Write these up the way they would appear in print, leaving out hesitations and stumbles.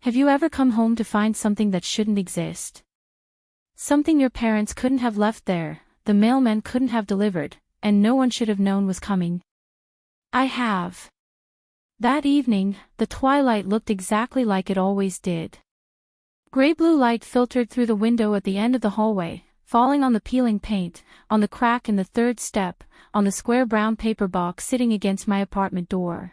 Have you ever come home to find something that shouldn't exist? Something your parents couldn't have left there, the mailman couldn't have delivered, and no one should have known was coming? I have. That evening, the twilight looked exactly like it always did. Gray-blue light filtered through the window at the end of the hallway, falling on the peeling paint, on the crack in the third step, on the square brown paper box sitting against my apartment door.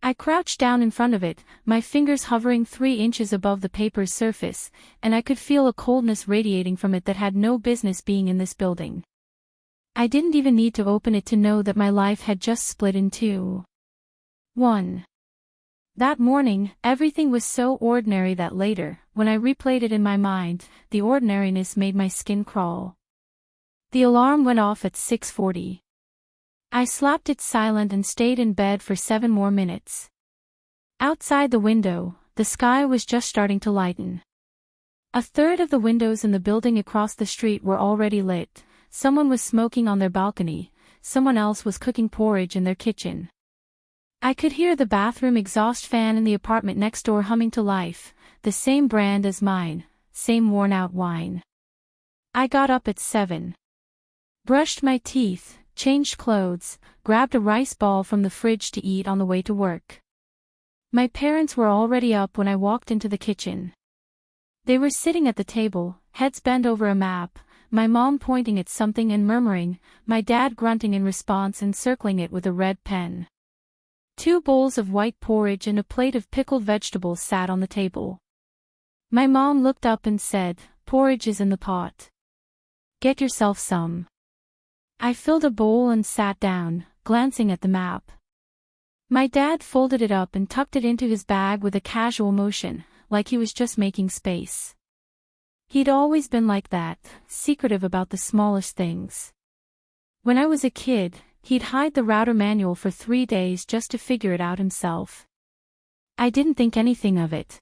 I crouched down in front of it, my fingers hovering 3 inches above the paper's surface, and I could feel a coldness radiating from it that had no business being in this building. I didn't even need to open it to know that my life had just split in two. 1. That morning, everything was so ordinary that later, when I replayed it in my mind, the ordinariness made my skin crawl. The alarm went off at 6:40. I slapped it silent and stayed in bed for 7 more minutes. Outside the window, the sky was just starting to lighten. A third of the windows in the building across the street were already lit, someone was smoking on their balcony, someone else was cooking porridge in their kitchen. I could hear the bathroom exhaust fan in the apartment next door humming to life, the same brand as mine, same worn-out whine. I got up at 7. Brushed my teeth, changed clothes, grabbed a rice ball from the fridge to eat on the way to work. My parents were already up when I walked into the kitchen. They were sitting at the table, heads bent over a map, my mom pointing at something and murmuring, my dad grunting in response and circling it with a red pen. 2 bowls of white porridge and a plate of pickled vegetables sat on the table. My mom looked up and said, "Porridge is in the pot. Get yourself some." I filled a bowl and sat down, glancing at the map. My dad folded it up and tucked it into his bag with a casual motion, like he was just making space. He'd always been like that, secretive about the smallest things. When I was a kid, he'd hide the router manual for 3 days just to figure it out himself. I didn't think anything of it.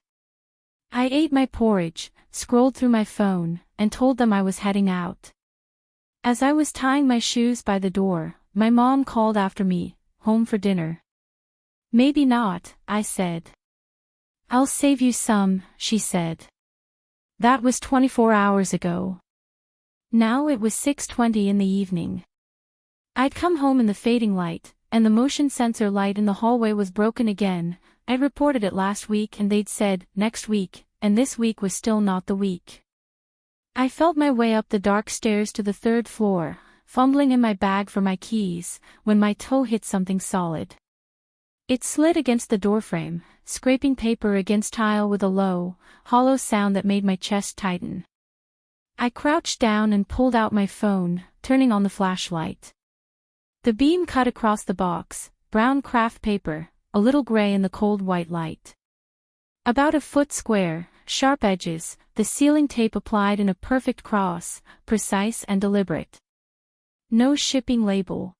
I ate my porridge, scrolled through my phone, and told them I was heading out. As I was tying my shoes by the door, my mom called after me, "Home for dinner?" "Maybe not," I said. "I'll save you some," she said. That was 24 hours ago. Now it was 6:20 in the evening. I'd come home in the fading light, and the motion sensor light in the hallway was broken again. I'd reported it last week and they'd said, next week, and this week was still not the week. I felt my way up the dark stairs to the 3rd floor, fumbling in my bag for my keys, when my toe hit something solid. It slid against the doorframe, scraping paper against tile with a low, hollow sound that made my chest tighten. I crouched down and pulled out my phone, turning on the flashlight. The beam cut across the box, brown craft paper, a little gray in the cold white light. About a foot square, sharp edges, the sealing tape applied in a perfect cross, precise and deliberate. No shipping label.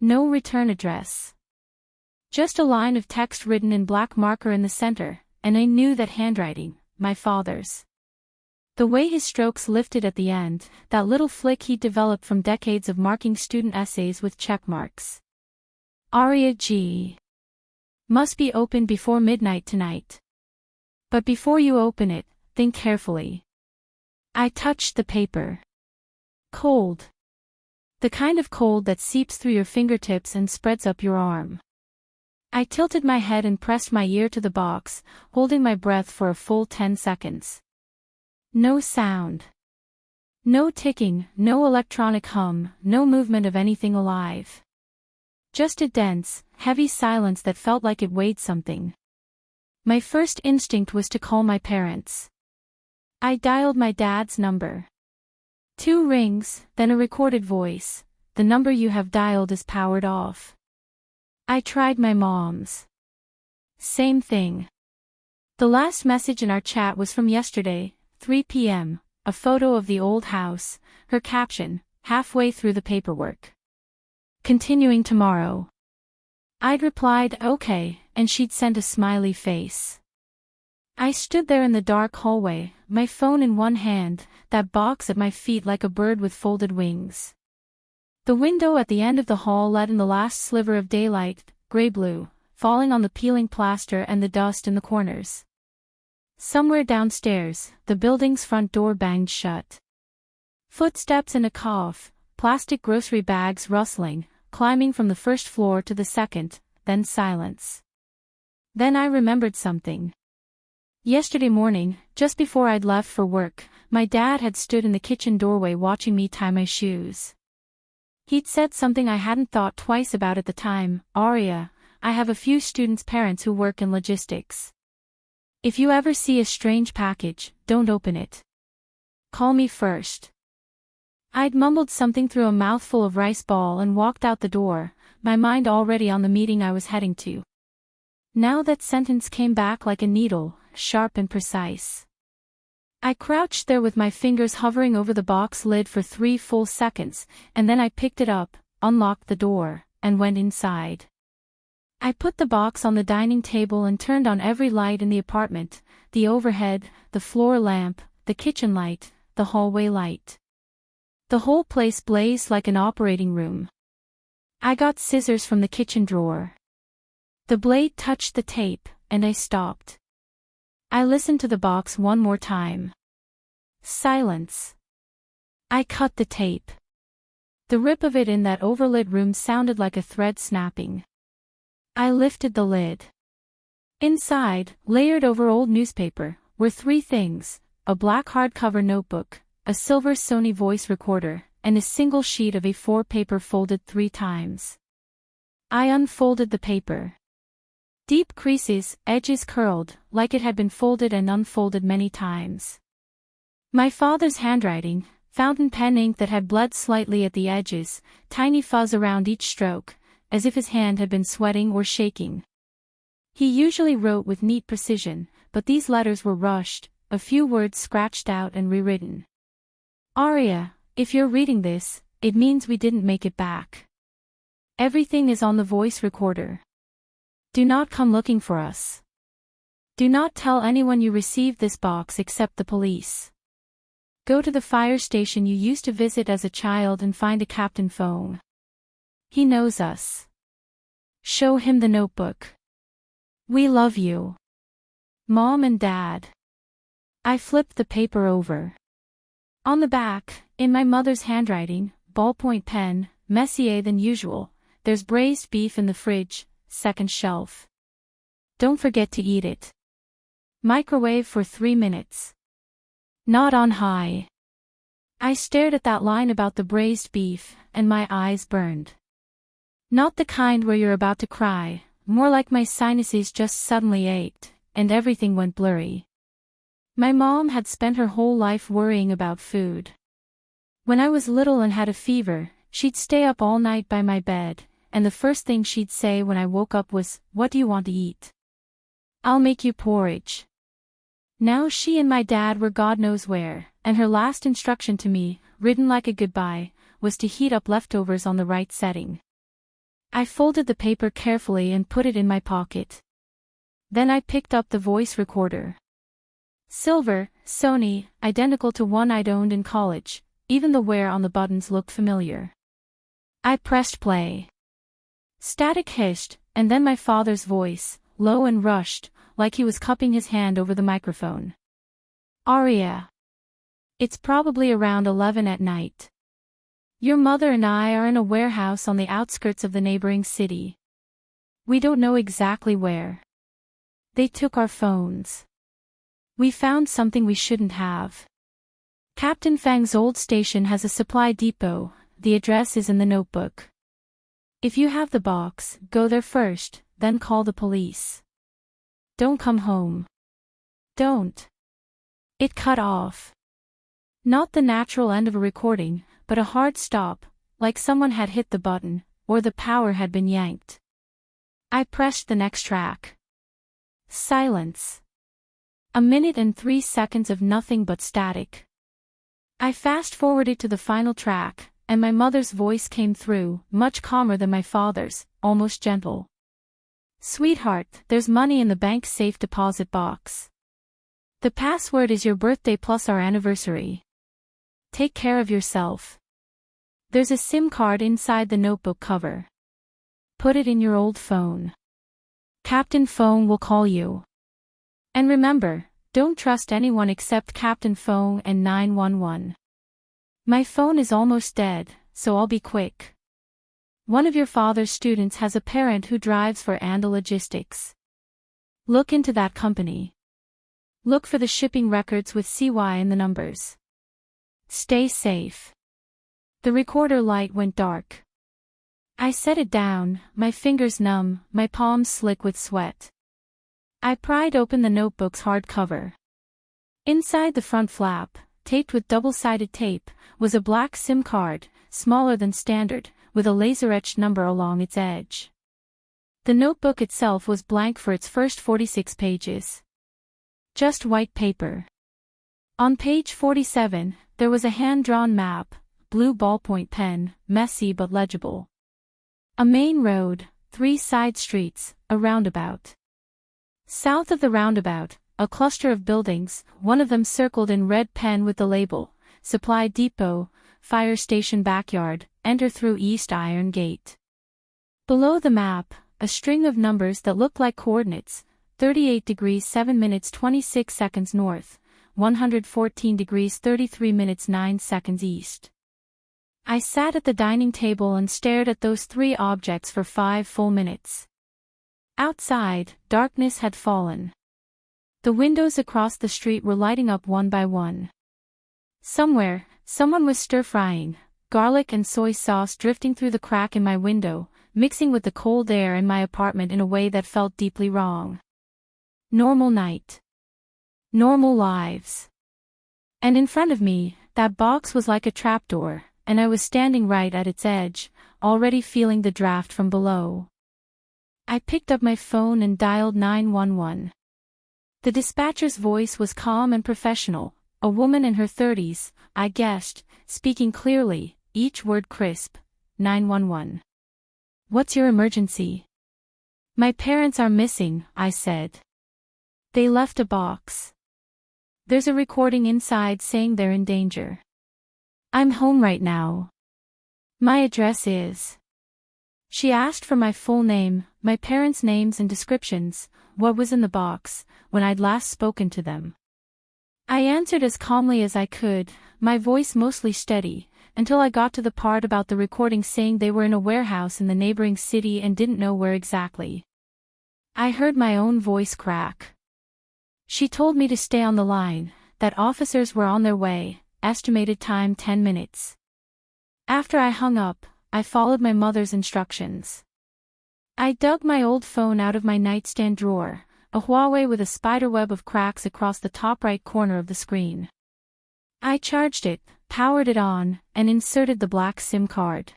No return address. Just a line of text written in black marker in the center, and I knew that handwriting, my father's. The way his strokes lifted at the end, that little flick he'd developed from decades of marking student essays with check marks. Aria G. Must be open before midnight tonight. But before you open it, think carefully. I touched the paper. Cold. The kind of cold that seeps through your fingertips and spreads up your arm. I tilted my head and pressed my ear to the box, holding my breath for a full 10 seconds. No sound. No ticking, no electronic hum, no movement of anything alive. Just a dense, heavy silence that felt like it weighed something. My first instinct was to call my parents. I dialed my dad's number. 2 rings, then a recorded voice. "The number you have dialed is powered off." I tried my mom's. Same thing. The last message in our chat was from yesterday, 3 p.m., a photo of the old house, her caption, halfway through the paperwork. "Continuing tomorrow." I'd replied, "Okay," and she'd sent a smiley face. I stood there in the dark hallway, my phone in one hand, that box at my feet like a bird with folded wings. The window at the end of the hall let in the last sliver of daylight, gray-blue, falling on the peeling plaster and the dust in the corners. Somewhere downstairs, the building's front door banged shut. Footsteps and a cough, plastic grocery bags rustling, climbing from the first floor to the second, then silence. Then I remembered something. Yesterday morning, just before I'd left for work, my dad had stood in the kitchen doorway watching me tie my shoes. He'd said something I hadn't thought twice about at the time. "Aria, I have a few students' parents who work in logistics. If you ever see a strange package, don't open it. Call me first." I'd mumbled something through a mouthful of rice ball and walked out the door, my mind already on the meeting I was heading to. Now that sentence came back like a needle, sharp and precise. I crouched there with my fingers hovering over the box lid for 3 full seconds, and then I picked it up, unlocked the door, and went inside. I put the box on the dining table and turned on every light in the apartment, the overhead, the floor lamp, the kitchen light, the hallway light. The whole place blazed like an operating room. I got scissors from the kitchen drawer. The blade touched the tape, and I stopped. I listened to the box one more time. Silence. I cut the tape. The rip of it in that overlit room sounded like a thread snapping. I lifted the lid. Inside, layered over old newspaper, were 3 things: a black hardcover notebook, a silver Sony voice recorder, and a single sheet of A4 paper folded 3 times. I unfolded the paper. Deep creases, edges curled, like it had been folded and unfolded many times. My father's handwriting, fountain pen ink that had bled slightly at the edges, tiny fuzz around each stroke, as if his hand had been sweating or shaking. He usually wrote with neat precision, but these letters were rushed, a few words scratched out and rewritten. "Aria, if you're reading this, it means we didn't make it back. Everything is on the voice recorder. Do not come looking for us. Do not tell anyone you received this box except the police. Go to the fire station you used to visit as a child and find a Captain Fong. He knows us. Show him the notebook. We love you. Mom and Dad." I flipped the paper over. On the back, in my mother's handwriting, ballpoint pen, messier than usual, "There's braised beef in the fridge, second shelf. Don't forget to eat it. Microwave for 3 minutes. Not on high." I stared at that line about the braised beef, and my eyes burned. Not the kind where you're about to cry, more like my sinuses just suddenly ached, and everything went blurry. My mom had spent her whole life worrying about food. When I was little and had a fever, she'd stay up all night by my bed, and the first thing she'd say when I woke up was, "What do you want to eat? I'll make you porridge." Now she and my dad were God knows where, and her last instruction to me, written like a goodbye, was to heat up leftovers on the right setting. I folded the paper carefully and put it in my pocket. Then I picked up the voice recorder. Silver, Sony, identical to one I'd owned in college, even the wear on the buttons looked familiar. I pressed play. Static hissed, and then my father's voice, low and rushed, like he was cupping his hand over the microphone. "Aria. It's probably around 11 at night. Your mother and I are in a warehouse on the outskirts of the neighboring city. We don't know exactly where. They took our phones. We found something we shouldn't have. Captain Fang's old station has a supply depot, the address is in the notebook. If you have the box, go there first, then call the police. Don't come home. Don't." It cut off. Not the natural end of a recording, but a hard stop, like someone had hit the button, or the power had been yanked. I pressed the next track. Silence. A minute and 3 seconds of nothing but static. I fast-forwarded to the final track, and my mother's voice came through, much calmer than my father's, almost gentle. "Sweetheart, there's money in the bank's safe deposit box. The password is your birthday plus our anniversary. Take care of yourself. There's a SIM card inside the notebook cover. Put it in your old phone. Captain Phone will call you. And remember, Don't trust anyone except Captain Phone and 911. My phone is almost dead, so I'll be quick. One of your father's students has a parent who drives for Anda Logistics. Look into that company. Look for the shipping records with CY in the numbers. Stay safe. The recorder light went dark. I set it down, my fingers numb, my palms slick with sweat. I pried open the notebook's hardcover. Inside the front flap, taped with double-sided tape, was a black SIM card, smaller than standard, with a laser-etched number along its edge. The notebook itself was blank for its first 46 pages. Just white paper. On page 47, there was a hand-drawn map, blue ballpoint pen, messy but legible. A main road, 3 side streets, a roundabout. South of the roundabout, a cluster of buildings, one of them circled in red pen with the label, Supply Depot, Fire Station Backyard, enter through East Iron Gate. Below the map, a string of numbers that looked like coordinates, 38 degrees 7 minutes 26 seconds north, 114 degrees 33 minutes 9 seconds east. I sat at the dining table and stared at those 3 objects for 5 full minutes. Outside, darkness had fallen. The windows across the street were lighting up one by one. Somewhere, someone was stir-frying, garlic and soy sauce drifting through the crack in my window, mixing with the cold air in my apartment in a way that felt deeply wrong. Normal night. Normal lives. And in front of me, that box was like a trapdoor, and I was standing right at its edge, already feeling the draft from below. I picked up my phone and dialed 911. The dispatcher's voice was calm and professional, a woman in her 30s, I guessed, speaking clearly, each word crisp. 911. What's your emergency? My parents are missing, I said. They left a box. There's a recording inside saying they're in danger. I'm home right now. My address is... She asked for my full name, my parents' names and descriptions, what was in the box, when I'd last spoken to them. I answered as calmly as I could, my voice mostly steady, until I got to the part about the recording saying they were in a warehouse in the neighboring city and didn't know where exactly. I heard my own voice crack. She told me to stay on the line, that officers were on their way, estimated time 10 minutes. After I hung up, I followed my mother's instructions. I dug my old phone out of my nightstand drawer, a Huawei with a spiderweb of cracks across the top right corner of the screen. I charged it, powered it on, and inserted the black SIM card.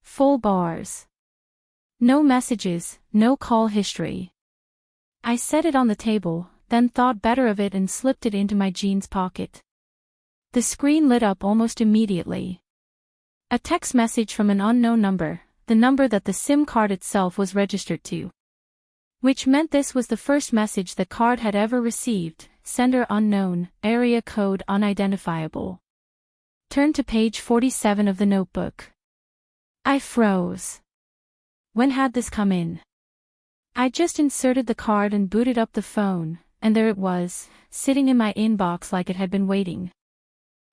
Full bars. No messages, no call history. I set it on the table, then thought better of it and slipped it into my jeans pocket. The screen lit up almost immediately. A text message from an unknown number, the number that the SIM card itself was registered to. Which meant this was the first message the card had ever received, sender unknown, area code unidentifiable. Turn to page 47 of the notebook. I froze. When had this come in? I just inserted the card and booted up the phone, and there it was, sitting in my inbox like it had been waiting.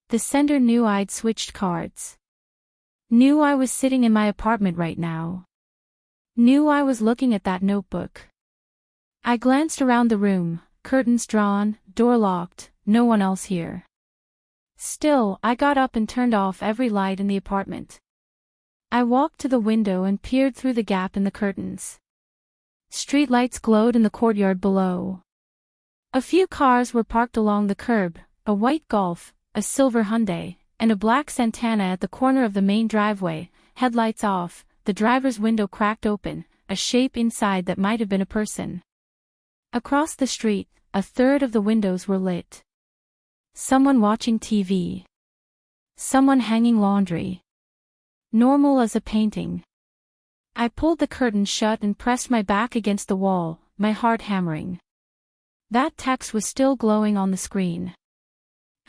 The sender knew I'd switched cards. Knew I was sitting in my apartment right now. Knew I was looking at that notebook. I glanced around the room, curtains drawn, door locked, no one else here. Still, I got up and turned off every light in the apartment. I walked to the window and peered through the gap in the curtains. Streetlights glowed in the courtyard below. A few cars were parked along the curb, a white Golf, a silver Hyundai, and a black Santana at the corner of the main driveway, headlights off, the driver's window cracked open, a shape inside that might have been a person. Across the street, a third of the windows were lit. Someone watching TV. Someone hanging laundry. Normal as a painting. I pulled the curtain shut and pressed my back against the wall, my heart hammering. That text was still glowing on the screen.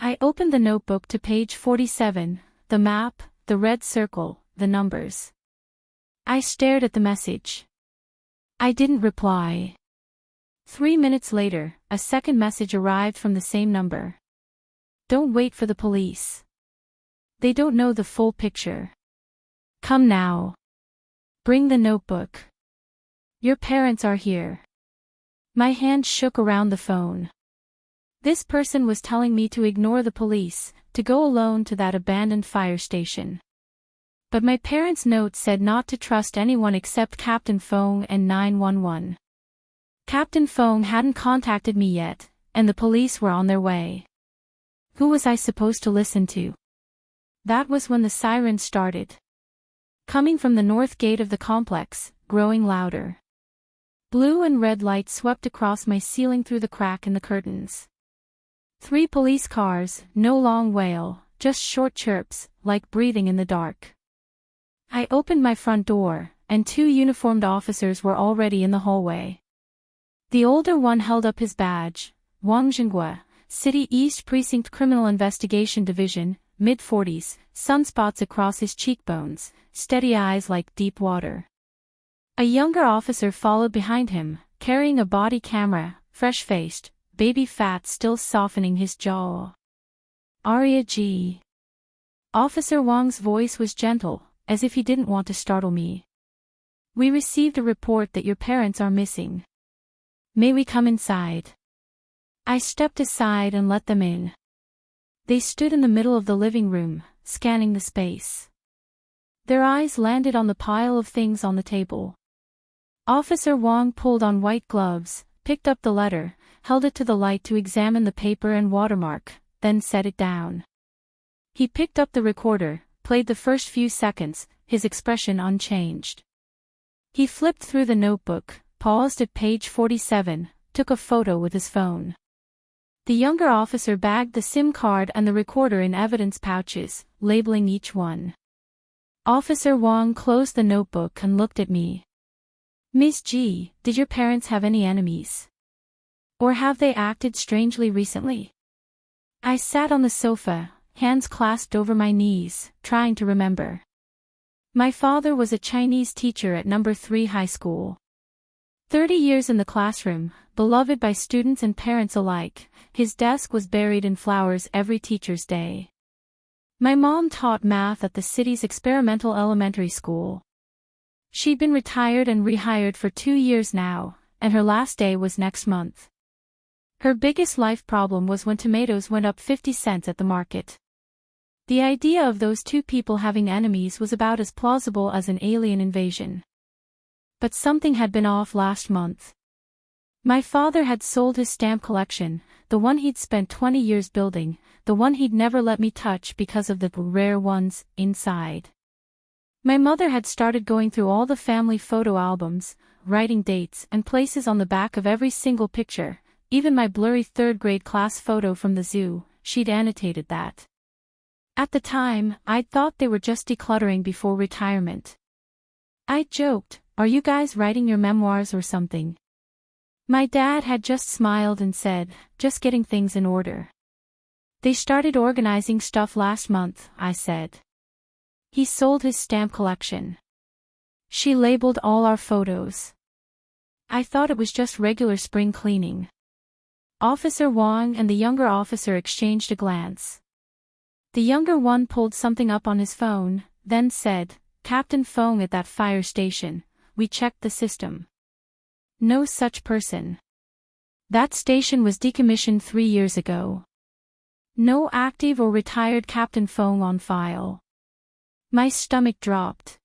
I opened the notebook to page 47, the map, the red circle, the numbers. I stared at the message. I didn't reply. 3 minutes later, a second message arrived from the same number. Don't wait for the police. They don't know the full picture. Come now. Bring the notebook. Your parents are here. My hand shook around the phone. This person was telling me to ignore the police, to go alone to that abandoned fire station. But my parents' note said not to trust anyone except Captain Fong and 911. Captain Fong hadn't contacted me yet, and the police were on their way. Who was I supposed to listen to? That was when the siren started. Coming from the north gate of the complex, growing louder. Blue and red lights swept across my ceiling through the crack in the curtains. 3 police cars, no long wail, just short chirps, like breathing in the dark. I opened my front door, and 2 uniformed officers were already in the hallway. The older one held up his badge, Wang Zhenghua, City East Precinct Criminal Investigation Division, mid-40s, sunspots across his cheekbones, steady eyes like deep water. A younger officer followed behind him, carrying a body camera, fresh-faced, baby fat still softening his jaw. Arya G. Officer Wang's voice was gentle, as if he didn't want to startle me. We received a report that your parents are missing. May we come inside? I stepped aside and let them in. They stood in the middle of the living room, scanning the space. Their eyes landed on the pile of things on the table. Officer Wang pulled on white gloves, picked up the letter, held it to the light to examine the paper and watermark, then set it down. He picked up the recorder, played the first few seconds, his expression unchanged. He flipped through the notebook, paused at page 47, took a photo with his phone. The younger officer bagged the SIM card and the recorder in evidence pouches, labeling each one. Officer Wang closed the notebook and looked at me. Miss G, did your parents have any enemies? Or have they acted strangely recently? I sat on the sofa, hands clasped over my knees, trying to remember. My father was a Chinese teacher at No. 3 high school. 30 years in the classroom, beloved by students and parents alike, his desk was buried in flowers every teacher's day. My mom taught math at the city's experimental elementary school. She'd been retired and rehired for 2 years now, and her last day was next month. Her biggest life problem was when tomatoes went up 50 cents at the market. The idea of those 2 people having enemies was about as plausible as an alien invasion. But something had been off last month. My father had sold his stamp collection, the one he'd spent 20 years building, the one he'd never let me touch because of the rare ones inside. My mother had started going through all the family photo albums, writing dates and places on the back of every single picture, even my blurry 3rd grade class photo from the zoo, she'd annotated that. At the time, I'd thought they were just decluttering before retirement. I joked, "Are you guys writing your memoirs or something?" My dad had just smiled and said, "Just getting things in order." "They started organizing stuff last month," I said. "He sold his stamp collection." She labeled all our photos. I thought it was just regular spring cleaning. Officer Wang and the younger officer exchanged a glance. The younger one pulled something up on his phone, then said, "Captain Fong at that fire station, we checked the system. No such person. That station was decommissioned 3 years ago. No active or retired Captain Fong on file." My stomach dropped.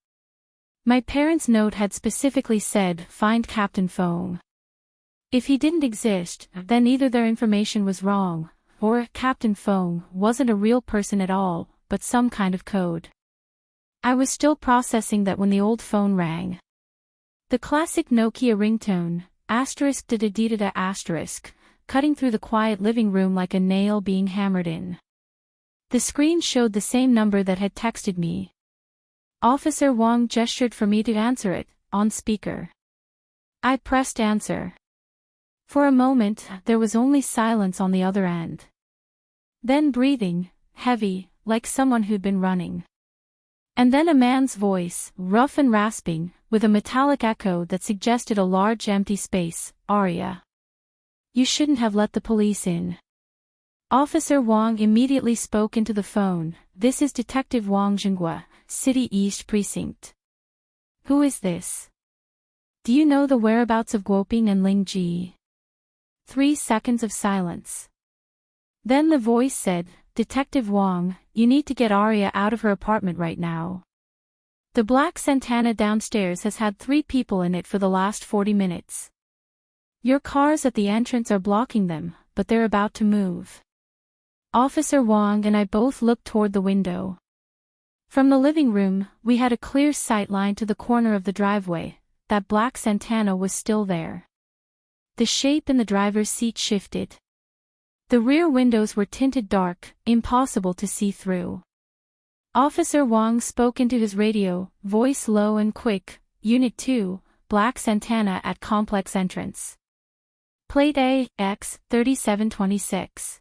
My parents' note had specifically said, "Find Captain Fong." If he didn't exist, then either their information was wrong, or Captain Fong wasn't a real person at all, but some kind of code. I was still processing that when the old phone rang. The classic Nokia ringtone, ******, cutting through the quiet living room like a nail being hammered in. The screen showed the same number that had texted me. Officer Wang gestured for me to answer it, on speaker. I pressed answer. For a moment, there was only silence on the other end. Then breathing, heavy, like someone who'd been running. And then a man's voice, rough and rasping, with a metallic echo that suggested a large empty space, "Arya." You shouldn't have let the police in. Officer Wang immediately spoke into the phone. This is Detective Wang Jinghua, City East Precinct. Who is this? Do you know the whereabouts of Guoping and Ling Ji? 3 seconds of silence. Then the voice said, Detective Wang, you need to get Arya out of her apartment right now. The black Santana downstairs has had 3 people in it for the last 40 minutes. Your cars at the entrance are blocking them, but they're about to move. Officer Wang and I both looked toward the window. From the living room, we had a clear sight line to the corner of the driveway. That black Santana was still there. The shape in the driver's seat shifted. The rear windows were tinted dark, impossible to see through. Officer Wang spoke into his radio, voice low and quick, Unit 2, Black Santana at complex entrance. Plate AX 3726.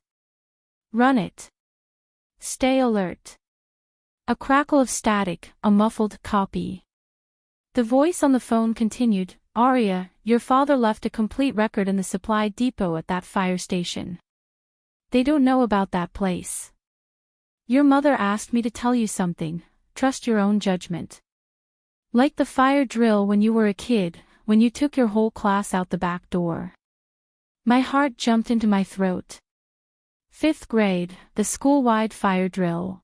Run it. Stay alert. A crackle of static, a muffled copy. The voice on the phone continued, Arya, your father left a complete record in the supply depot at that fire station. They don't know about that place. Your mother asked me to tell you something, trust your own judgment. Like the fire drill when you were a kid, when you took your whole class out the back door. My heart jumped into my throat. 5th grade, the school-wide fire drill.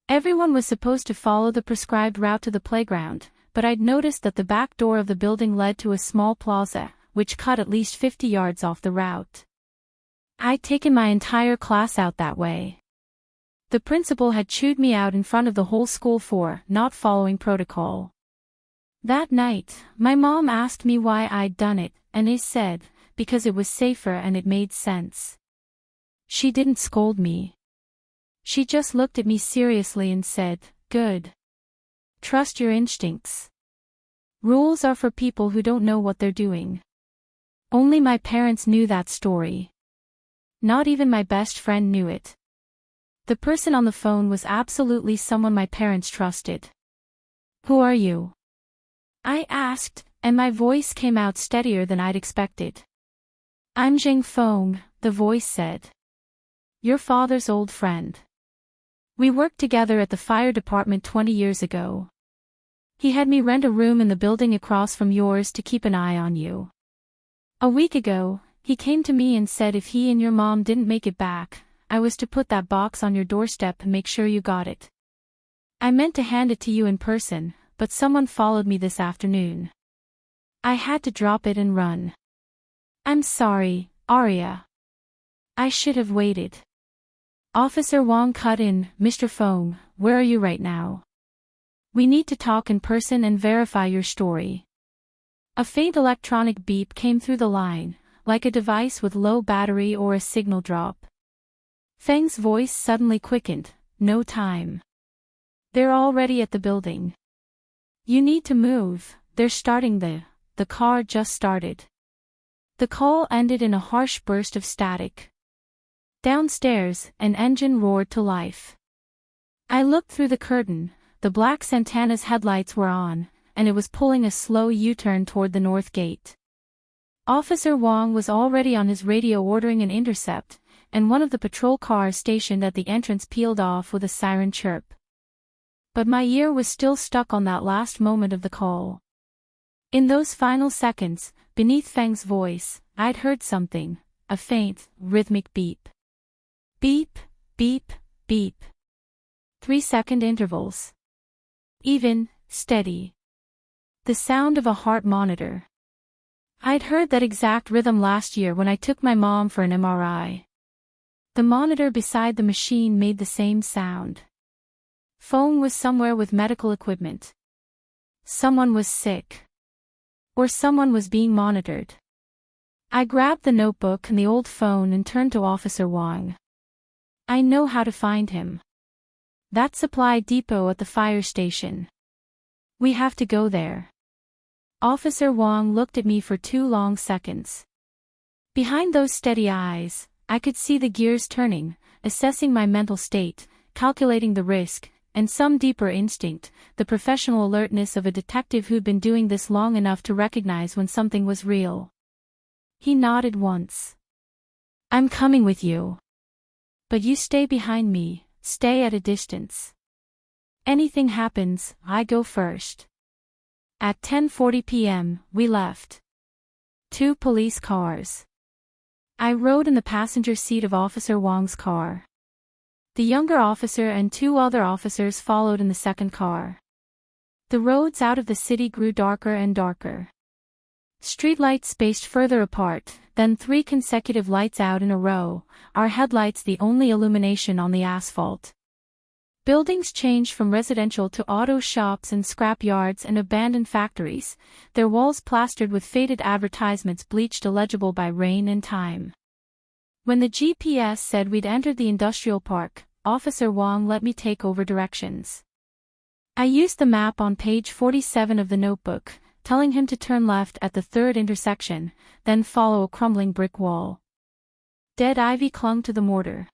Everyone was supposed to follow the prescribed route to the playground, but I'd noticed that the back door of the building led to a small plaza, which cut at least 50 yards off the route. I'd taken my entire class out that way. The principal had chewed me out in front of the whole school for not following protocol. That night, my mom asked me why I'd done it, and I said, because it was safer and it made sense. She didn't scold me. She just looked at me seriously and said, good. Trust your instincts. Rules are for people who don't know what they're doing. Only my parents knew that story. Not even my best friend knew it. The person on the phone was absolutely someone my parents trusted. Who are you? I asked, and my voice came out steadier than I'd expected. I'm Zheng Feng, the voice said. Your father's old friend. We worked together at the fire department 20 years ago. He had me rent a room in the building across from yours to keep an eye on you. A week ago, he came to me and said if he and your mom didn't make it back, I was to put that box on your doorstep and make sure you got it. I meant to hand it to you in person, but someone followed me this afternoon. I had to drop it and run. I'm sorry, Arya. I should have waited. Officer Wang cut in, Mr. Feng, where are you right now? We need to talk in person and verify your story. A faint electronic beep came through the line, like a device with low battery or a signal drop. Feng's voice suddenly quickened, no time. They're already at the building. You need to move, they're starting the car just started. The call ended in a harsh burst of static. Downstairs, an engine roared to life. I looked through the curtain, the black Santana's headlights were on, and it was pulling a slow U-turn toward the north gate. Officer Wang was already on his radio ordering an intercept, and one of the patrol cars stationed at the entrance peeled off with a siren chirp. But my ear was still stuck on that last moment of the call. In those final seconds, beneath Feng's voice, I'd heard something, a faint, rhythmic beep. Beep, beep, beep. 3-second intervals. Even, steady. The sound of a heart monitor. I'd heard that exact rhythm last year when I took my mom for an MRI. The monitor beside the machine made the same sound. Feng was somewhere with medical equipment. Someone was sick. Or someone was being monitored. I grabbed the notebook and the old phone and turned to Officer Wang. I know how to find him. That supply depot at the fire station. We have to go there. Officer Wang looked at me for 2 long seconds. Behind those steady eyes, I could see the gears turning, assessing my mental state, calculating the risk, and some deeper instinct, the professional alertness of a detective who'd been doing this long enough to recognize when something was real. He nodded once. I'm coming with you. But you stay behind me, stay at a distance. Anything happens, I go first. At 10:40 p.m., we left. 2 police cars. I rode in the passenger seat of Officer Wong's car. The younger officer and 2 other officers followed in the second car. The roads out of the city grew darker and darker. Streetlights spaced further apart, then 3 consecutive lights out in a row, our headlights the only illumination on the asphalt. Buildings changed from residential to auto shops and scrap yards and abandoned factories, their walls plastered with faded advertisements bleached illegible by rain and time. When the GPS said we'd entered the industrial park, Officer Wong let me take over directions. I used the map on page 47 of the notebook, telling him to turn left at the 3rd intersection, then follow a crumbling brick wall. Dead ivy clung to the mortar.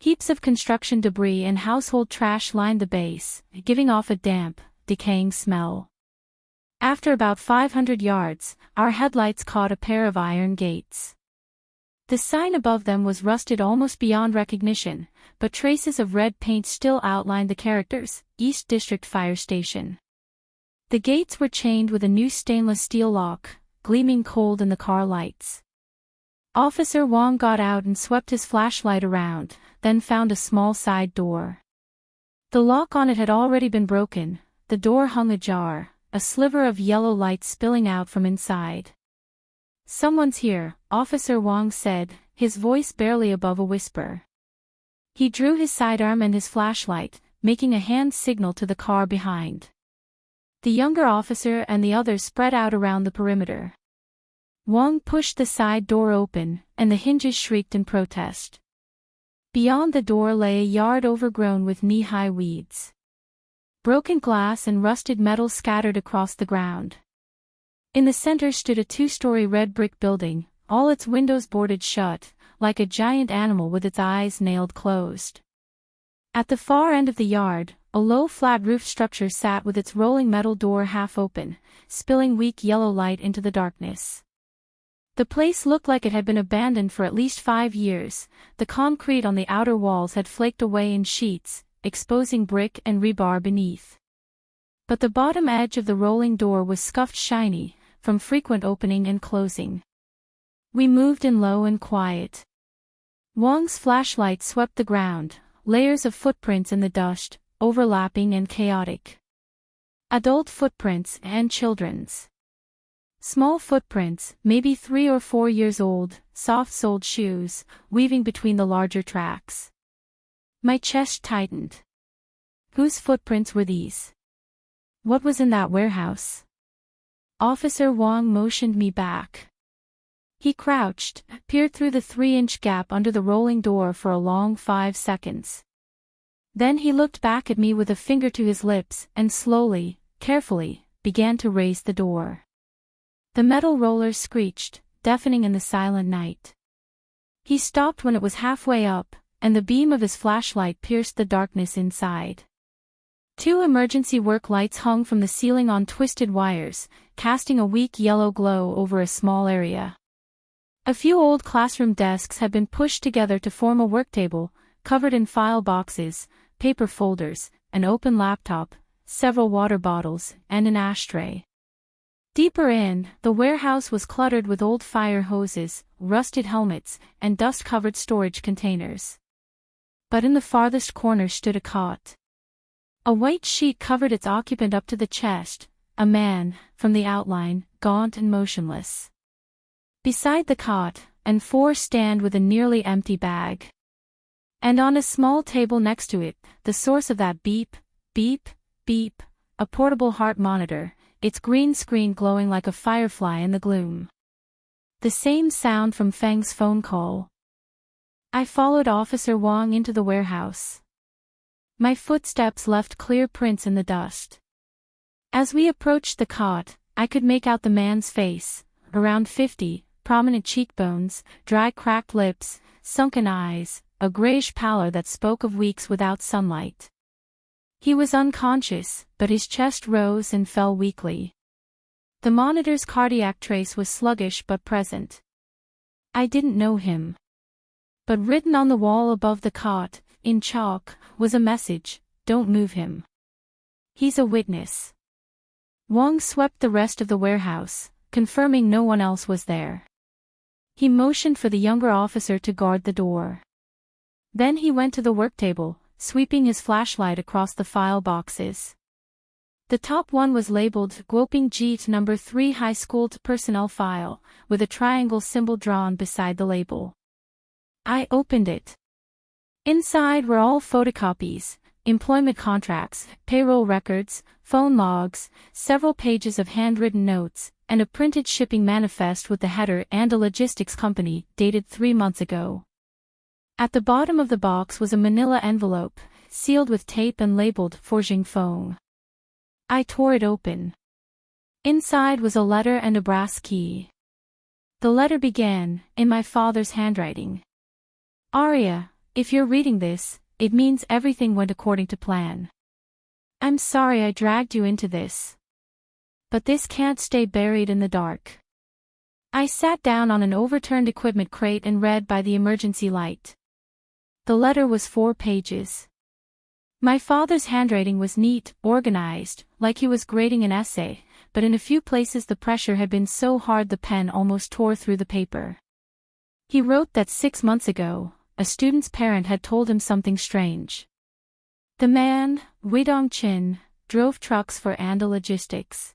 Heaps of construction debris and household trash lined the base, giving off a damp, decaying smell. After about 500 yards, our headlights caught a pair of iron gates. The sign above them was rusted almost beyond recognition, but traces of red paint still outlined the characters, East District Fire Station. The gates were chained with a new stainless steel lock, gleaming cold in the car lights. Officer Wong got out and swept his flashlight around, then found a small side door. The lock on it had already been broken, the door hung ajar, a sliver of yellow light spilling out from inside. "Someone's here," Officer Wong said, his voice barely above a whisper. He drew his sidearm and his flashlight, making a hand signal to the car behind. The younger officer and the others spread out around the perimeter. Wong pushed the side door open, and the hinges shrieked in protest. Beyond the door lay a yard overgrown with knee-high weeds. Broken glass and rusted metal scattered across the ground. In the center stood a 2-story red brick building, all its windows boarded shut, like a giant animal with its eyes nailed closed. At the far end of the yard, a low flat-roofed structure sat with its rolling metal door half open, spilling weak yellow light into the darkness. The place looked like it had been abandoned for at least 5 years, the concrete on the outer walls had flaked away in sheets, exposing brick and rebar beneath. But the bottom edge of the rolling door was scuffed shiny, from frequent opening and closing. We moved in low and quiet. Wong's flashlight swept the ground, layers of footprints in the dust, overlapping and chaotic. Adult footprints and children's. Small footprints, maybe 3 or 4 years old, soft-soled shoes, weaving between the larger tracks. My chest tightened. Whose footprints were these? What was in that warehouse? Officer Wong motioned me back. He crouched, peered through the 3-inch gap under the rolling door for a long 5 seconds. Then he looked back at me with a finger to his lips and slowly, carefully, began to raise the door. The metal rollers screeched, deafening in the silent night. He stopped when it was halfway up, and the beam of his flashlight pierced the darkness inside. 2 emergency work lights hung from the ceiling on twisted wires, casting a weak yellow glow over a small area. A few old classroom desks had been pushed together to form a worktable, covered in file boxes, paper folders, an open laptop, several water bottles, and an ashtray. Deeper in, the warehouse was cluttered with old fire hoses, rusted helmets, and dust-covered storage containers. But in the farthest corner stood a cot. A white sheet covered its occupant up to the chest, a man, from the outline, gaunt and motionless. Beside the cot, and 4 stand with a nearly empty bag. And on a small table next to it, the source of that beep, beep, beep, a portable heart monitor, its green screen glowing like a firefly in the gloom. The same sound from Feng's phone call. I followed Officer Wong into the warehouse. My footsteps left clear prints in the dust. As we approached the cot, I could make out the man's face, around 50, prominent cheekbones, dry cracked lips, sunken eyes, a grayish pallor that spoke of weeks without sunlight. He was unconscious, but his chest rose and fell weakly. The monitor's cardiac trace was sluggish but present. I didn't know him. But written on the wall above the cot, in chalk, was a message: "Don't move him. He's a witness." Wang swept the rest of the warehouse, confirming no one else was there. He motioned for the younger officer to guard the door. Then he went to the work table, sweeping his flashlight across the file boxes. The top one was labeled Guoping Jeet No. 3 High School Personnel File, with a triangle symbol drawn beside the label. I opened it. Inside were all photocopies, employment contracts, payroll records, phone logs, several pages of handwritten notes, and a printed shipping manifest with the header "and a logistics company," dated 3 months ago. At the bottom of the box was a manila envelope, sealed with tape and labeled "For Jingfeng." I tore it open. Inside was a letter and a brass key. The letter began, in my father's handwriting. "Arya, if you're reading this, it means everything went according to plan. I'm sorry I dragged you into this. But this can't stay buried in the dark." I sat down on an overturned equipment crate and read by the emergency light. The letter was 4 pages. My father's handwriting was neat, organized, like he was grading an essay, but in a few places the pressure had been so hard the pen almost tore through the paper. He wrote that 6 months ago, a student's parent had told him something strange. The man, Wei Dongqin, drove trucks for Anda Logistics.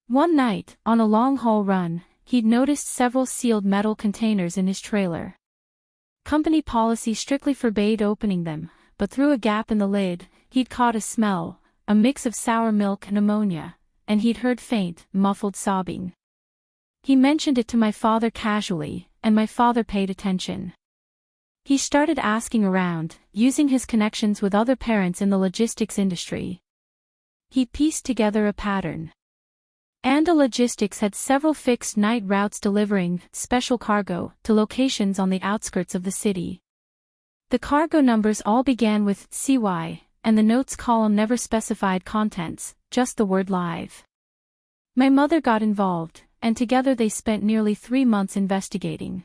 One night, on a long-haul run, he'd noticed several sealed metal containers in his trailer. Company policy strictly forbade opening them, but through a gap in the lid, he'd caught a smell, a mix of sour milk and ammonia, and he'd heard faint, muffled sobbing. He mentioned it to my father casually, and my father paid attention. He started asking around, using his connections with other parents in the logistics industry. He pieced together a pattern. Anda Logistics had several fixed night routes delivering special cargo to locations on the outskirts of the city. The cargo numbers all began with CY, and the notes column never specified contents, just the word live. My mother got involved, and together they spent nearly 3 months investigating.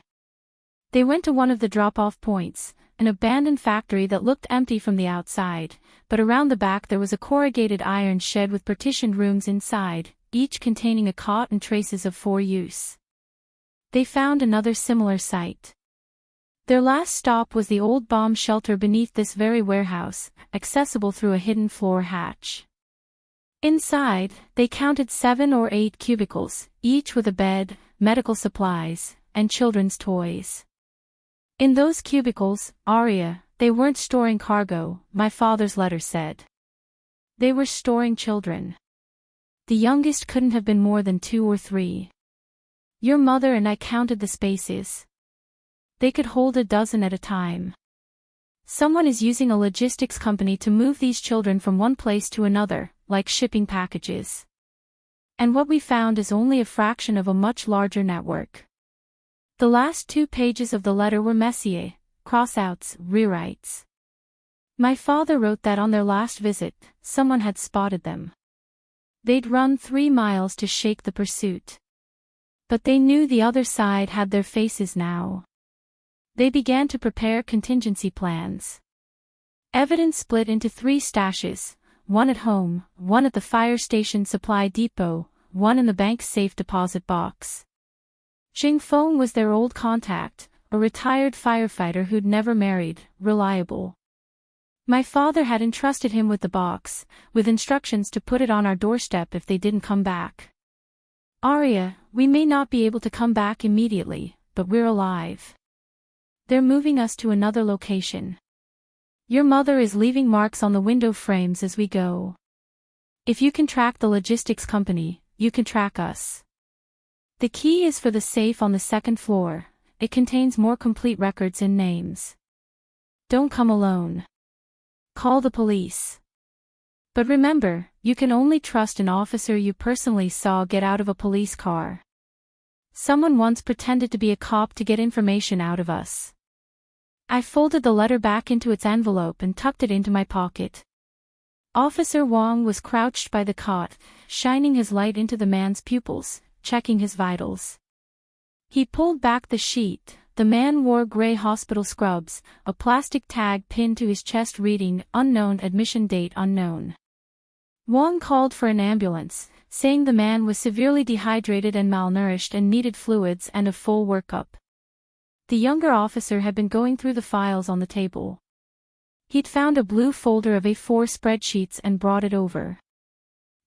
They went to one of the drop-off points, an abandoned factory that looked empty from the outside, but around the back there was a corrugated iron shed with partitioned rooms inside, each containing a cot and traces of use. They found another similar site. Their last stop was the old bomb shelter beneath this very warehouse, accessible through a hidden floor hatch. Inside, they counted 7 or 8 cubicles, each with a bed, medical supplies, and children's toys. In those cubicles, Arya, they weren't storing cargo, my father's letter said. They were storing children. The youngest couldn't have been more than 2 or 3. Your mother and I counted the spaces. They could hold a dozen at a time. Someone is using a logistics company to move these children from one place to another, like shipping packages. And what we found is only a fraction of a much larger network. The last 2 pages of the letter were messier, crossouts, rewrites. My father wrote that on their last visit, someone had spotted them. They'd run 3 miles to shake the pursuit. But they knew the other side had their faces now. They began to prepare contingency plans. Evidence split into 3 stashes, one at home, one at the fire station supply depot, one in the bank's safe deposit box. Jingfeng was their old contact, a retired firefighter who'd never married, reliable. My father had entrusted him with the box, with instructions to put it on our doorstep if they didn't come back. Arya, we may not be able to come back immediately, but we're alive. They're moving us to another location. Your mother is leaving marks on the window frames as we go. If you can track the logistics company, you can track us. The key is for the safe on the 2nd floor. It contains more complete records and names. Don't come alone. Call the police. But remember, you can only trust an officer you personally saw get out of a police car. Someone once pretended to be a cop to get information out of us. I folded the letter back into its envelope and tucked it into my pocket. Officer Wang was crouched by the cot, shining his light into the man's pupils, checking his vitals. He pulled back the sheet, The man wore gray hospital scrubs, a plastic tag pinned to his chest reading, "Unknown, admission date unknown." Wong called for an ambulance, saying the man was severely dehydrated and malnourished and needed fluids and a full workup. The younger officer had been going through the files on the table. He'd found a blue folder of A4 spreadsheets and brought it over.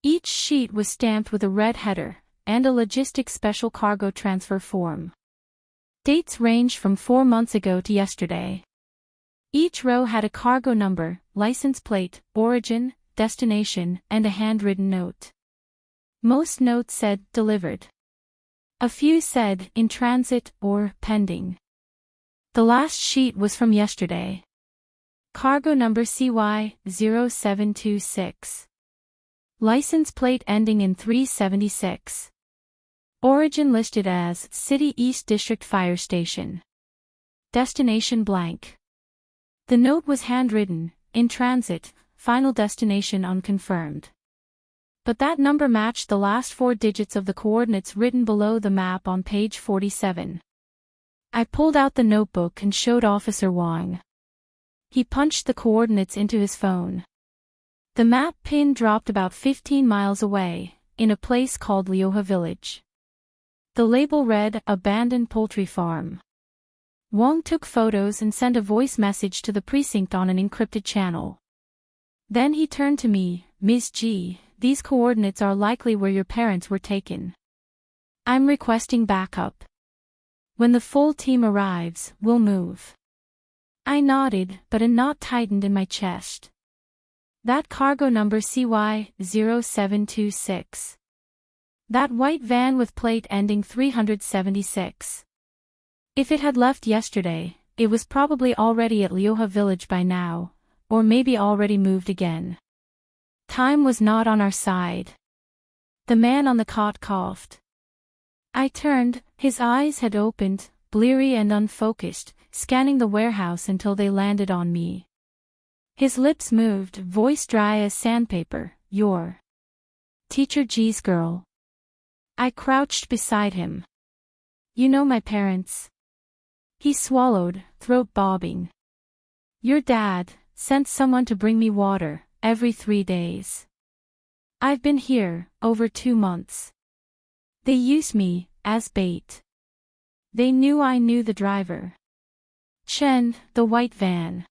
Each sheet was stamped with a red header, and a logistics special cargo transfer form. Dates ranged from 4 months ago to yesterday. Each row had a cargo number, license plate, origin, destination, and a handwritten note. Most notes said, "Delivered." A few said, "In transit," or "Pending." The last sheet was from yesterday. Cargo number CY0726. License plate ending in 376. Origin listed as City East District Fire Station. Destination blank. The note was handwritten, "In transit, final destination unconfirmed." But that number matched the last 4 digits of the coordinates written below the map on page 47. I pulled out the notebook and showed Officer Wong. He punched the coordinates into his phone. The map pin dropped about 15 miles away, in a place called Lioha Village. The label read, "Abandoned Poultry Farm." Wong took photos and sent a voice message to the precinct on an encrypted channel. Then he turned to me, "Ms. G, these coordinates are likely where your parents were taken. I'm requesting backup. When the full team arrives, we'll move." I nodded, but a knot tightened in my chest. That cargo number CY0726. That white van with plate ending 376. If it had left yesterday, it was probably already at Lioha Village by now, or maybe already moved again. Time was not on our side. The man on the cot coughed. I turned, his eyes had opened, bleary and unfocused, scanning the warehouse until they landed on me. His lips moved, voice dry as sandpaper, "You're Teacher G's girl." I crouched beside him. "You know my parents?" He swallowed, throat bobbing. "Your dad sent someone to bring me water, every 3 days. I've been here, over 2 months. They used me, as bait. They knew I knew the driver. Chen, the white van.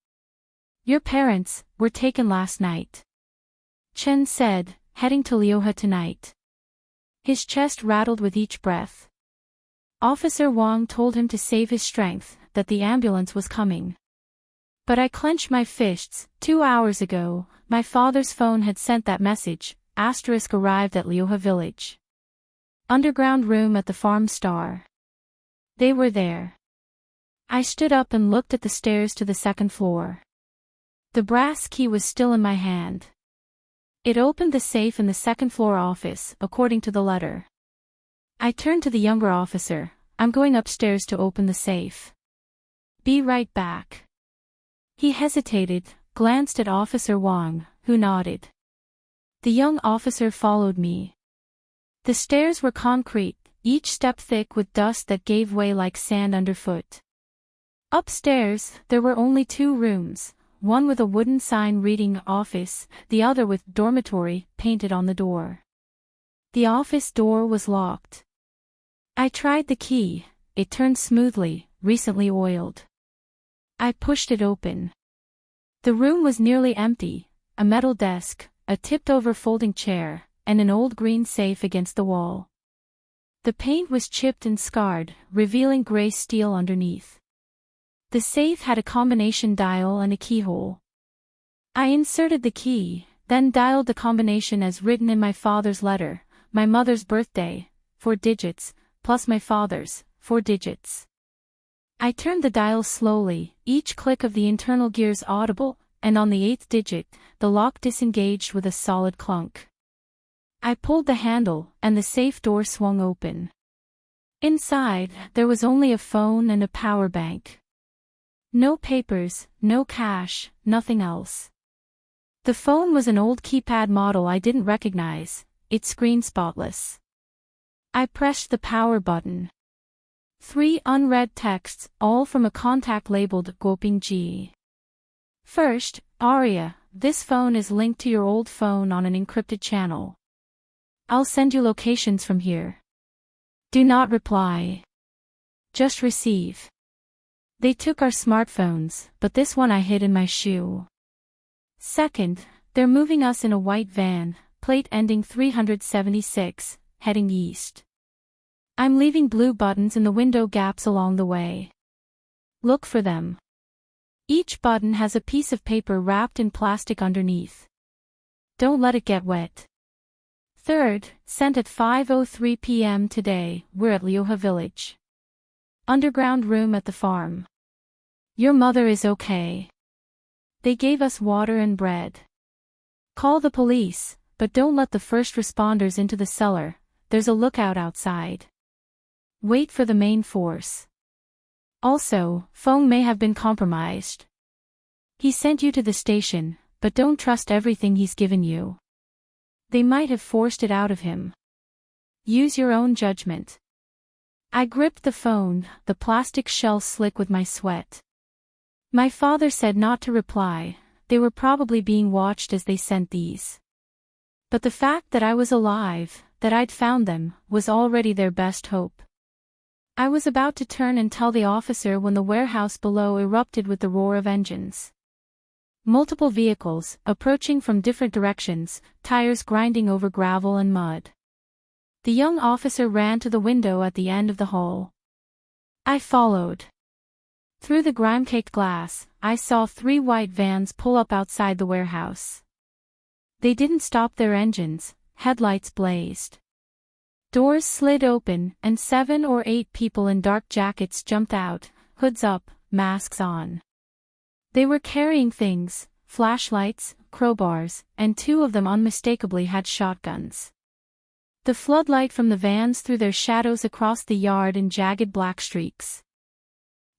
Your parents were taken last night." Chen said, "Heading to Lioha tonight." His chest rattled with each breath. Officer Wong told him to save his strength, that the ambulance was coming. But I clenched my fists. 2 hours ago, my father's phone had sent that message, asterisk arrived at Lioha Village. Underground room at the Farm Star. They were there. I stood up and looked at the stairs to the 2nd floor. The brass key was still in my hand. It opened the safe in the 2nd floor office, according to the letter. I turned to the younger officer, "I'm going upstairs to open the safe. Be right back." He hesitated, glanced at Officer Wong, who nodded. The young officer followed me. The stairs were concrete, each step thick with dust that gave way like sand underfoot. Upstairs, there were only 2 rooms, one with a wooden sign reading "Office," the other with "Dormitory" painted on the door. The office door was locked. I tried the key, it turned smoothly, recently oiled. I pushed it open. The room was nearly empty, a metal desk, a tipped-over folding chair, and an old green safe against the wall. The paint was chipped and scarred, revealing gray steel underneath. The safe had a combination dial and a keyhole. I inserted the key, then dialed the combination as written in my father's letter, my mother's birthday, 4 digits, plus my father's, 4 digits. I turned the dial slowly, each click of the internal gears audible, and on the 8th digit, the lock disengaged with a solid clunk. I pulled the handle, and the safe door swung open. Inside, there was only a phone and a power bank. No papers, no cash, nothing else. The phone was an old keypad model I didn't recognize, its screen spotless. I pressed the power button. 3 unread texts, all from a contact labeled Goping. First, Arya, this phone is linked to your old phone on an encrypted channel. I'll send you locations from here. Do not reply. Just receive. They took our smartphones, but this one I hid in my shoe. Second, they're moving us in a white van, plate ending 376, heading east. I'm leaving blue buttons in the window gaps along the way. Look for them. Each button has a piece of paper wrapped in plastic underneath. Don't let it get wet. Third, sent at 5:03 p.m. today, we're at Lioha Village. Underground room at the farm. Your mother is okay. They gave us water and bread. Call the police, but don't let the first responders into the cellar, there's a lookout outside. Wait for the main force. Also, phone may have been compromised. He sent you to the station, but don't trust everything he's given you. They might have forced it out of him. Use your own judgment. I gripped the phone, the plastic shell slick with my sweat. My father said not to reply, they were probably being watched as they sent these. But the fact that I was alive, that I'd found them, was already their best hope. I was about to turn and tell the officer when the warehouse below erupted with the roar of engines. Multiple vehicles, approaching from different directions, tires grinding over gravel and mud. The young officer ran to the window at the end of the hall. I followed. Through the grime-caked glass, I saw 3 white vans pull up outside the warehouse. They didn't stop their engines, headlights blazed. Doors slid open, and 7 or 8 people in dark jackets jumped out, hoods up, masks on. They were carrying things, flashlights, crowbars, and 2 of them unmistakably had shotguns. The floodlight from the vans threw their shadows across the yard in jagged black streaks.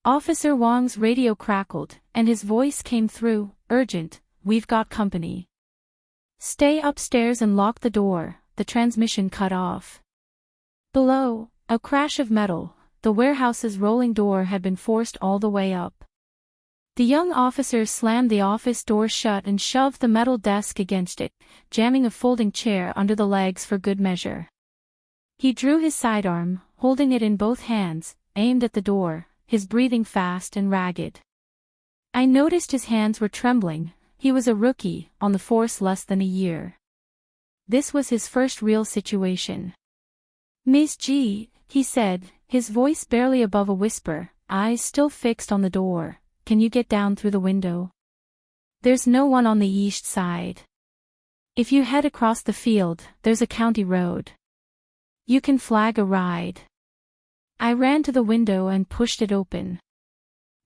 Officer Wong's radio crackled, and his voice came through, urgent, "We've got company. Stay upstairs and lock the door," the transmission cut off. Below, a crash of metal, the warehouse's rolling door had been forced all the way up. The young officer slammed the office door shut and shoved the metal desk against it, jamming a folding chair under the legs for good measure. He drew his sidearm, holding it in both hands, aimed at the door, his breathing fast and ragged. I noticed his hands were trembling. He was a rookie, on the force less than a year. This was his first real situation. "Miss G," he said, his voice barely above a whisper, eyes still fixed on the door, "can you get down through the window? There's no one on the east side. If you head across the field, there's a county road. You can flag a ride." I ran to the window and pushed it open.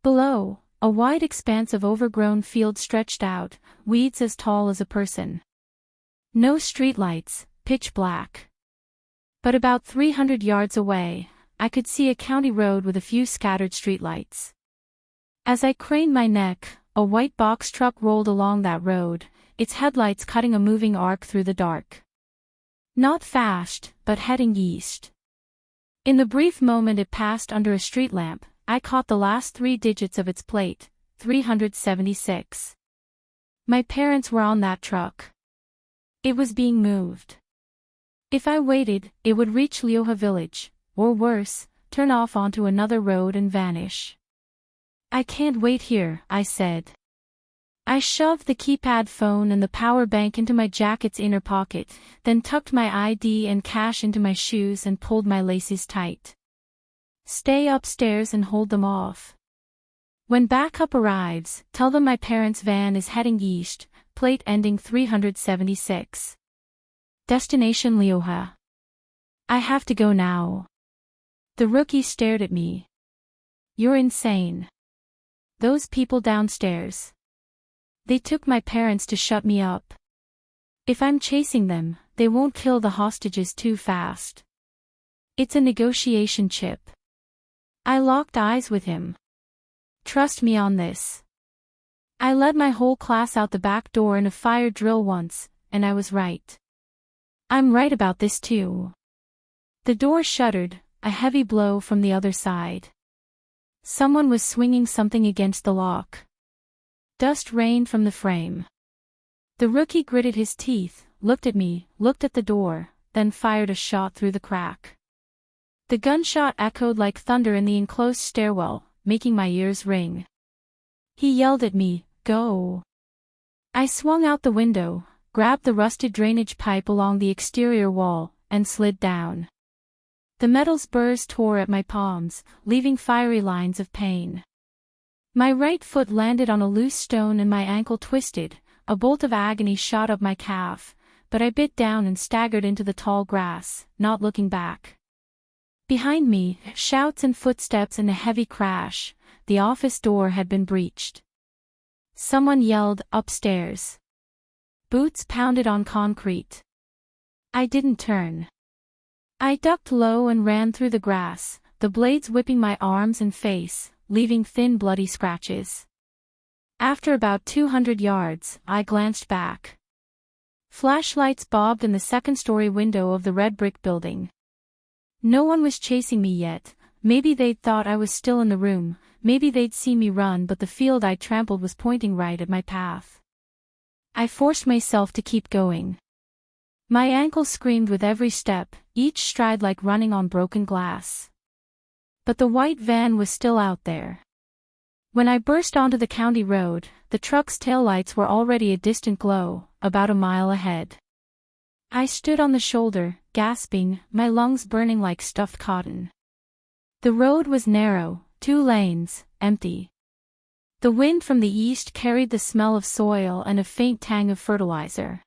Below, a wide expanse of overgrown field stretched out, weeds as tall as a person. No streetlights, pitch black. But about 300 yards away, I could see a county road with a few scattered streetlights. As I craned my neck, a white box truck rolled along that road, its headlights cutting a moving arc through the dark. Not fast, but heading east. In the brief moment it passed under a street lamp, I caught the last 3 digits of its plate, 376. My parents were on that truck. It was being moved. If I waited, it would reach Lioha Village, or worse, turn off onto another road and vanish. "I can't wait here," I said. I shoved the keypad phone and the power bank into my jacket's inner pocket, then tucked my ID and cash into my shoes and pulled my laces tight. "Stay upstairs and hold them off. When backup arrives, tell them my parents' van is heading east, plate ending 376. Destination Lioha. I have to go now." The rookie stared at me. "You're insane. Those people downstairs. They took my parents to shut me up. If I'm chasing them, they won't kill the hostages too fast. It's a negotiation chip." I locked eyes with him. "Trust me on this. I led my whole class out the back door in a fire drill once, and I was right. I'm right about this too." The door shuddered, a heavy blow from the other side. Someone was swinging something against the lock. Dust rained from the frame. The rookie gritted his teeth, looked at me, looked at the door, then fired a shot through the crack. The gunshot echoed like thunder in the enclosed stairwell, making my ears ring. He yelled at me, "Go!" I swung out the window, grabbed the rusted drainage pipe along the exterior wall, and slid down. The metal spurs tore at my palms, leaving fiery lines of pain. My right foot landed on a loose stone and my ankle twisted, a bolt of agony shot up my calf, but I bit down and staggered into the tall grass, not looking back. Behind me, shouts and footsteps and a heavy crash. The office door had been breached. Someone yelled, "Upstairs." Boots pounded on concrete. I didn't turn. I ducked low and ran through the grass, the blades whipping my arms and face, leaving thin bloody scratches. After about 200 yards, I glanced back. Flashlights bobbed in the second-story window of the red brick building. No one was chasing me yet. Maybe they'd thought I was still in the room, maybe they'd seen me run, but the field I'd trampled was pointing right at my path. I forced myself to keep going. My ankles screamed with every step, each stride like running on broken glass. But the white van was still out there. When I burst onto the county road, the truck's taillights were already a distant glow, about a mile ahead. I stood on the shoulder, gasping, my lungs burning like stuffed cotton. The road was narrow, 2 lanes, empty. The wind from the east carried the smell of soil and a faint tang of fertilizer.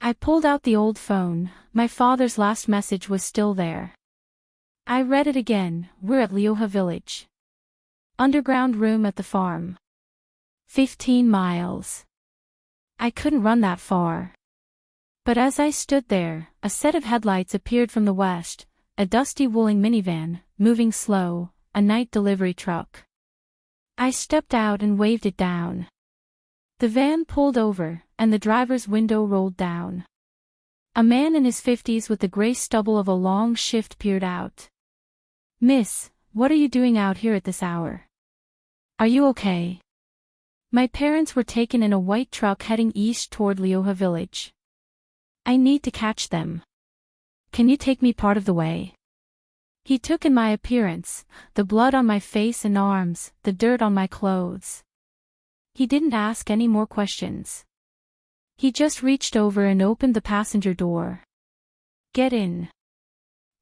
I pulled out the old phone. My father's last message was still there. I read it again. "We're at Leoha Village. Underground room at the farm. 15 miles. I couldn't run that far. But as I stood there, a set of headlights appeared from the west, a dusty wooling minivan, moving slow, a night delivery truck. I stepped out and waved it down. The van pulled over, and the driver's window rolled down. A man in his 50s with the gray stubble of a long shift peered out. "Miss, what are you doing out here at this hour? Are you okay?" My parents were taken in a white truck heading east toward Leoha Village. "I need to catch them. Can you take me part of the way?" He took in my appearance, the blood on my face and arms, the dirt on my clothes. He didn't ask any more questions. He just reached over and opened the passenger door. "Get in.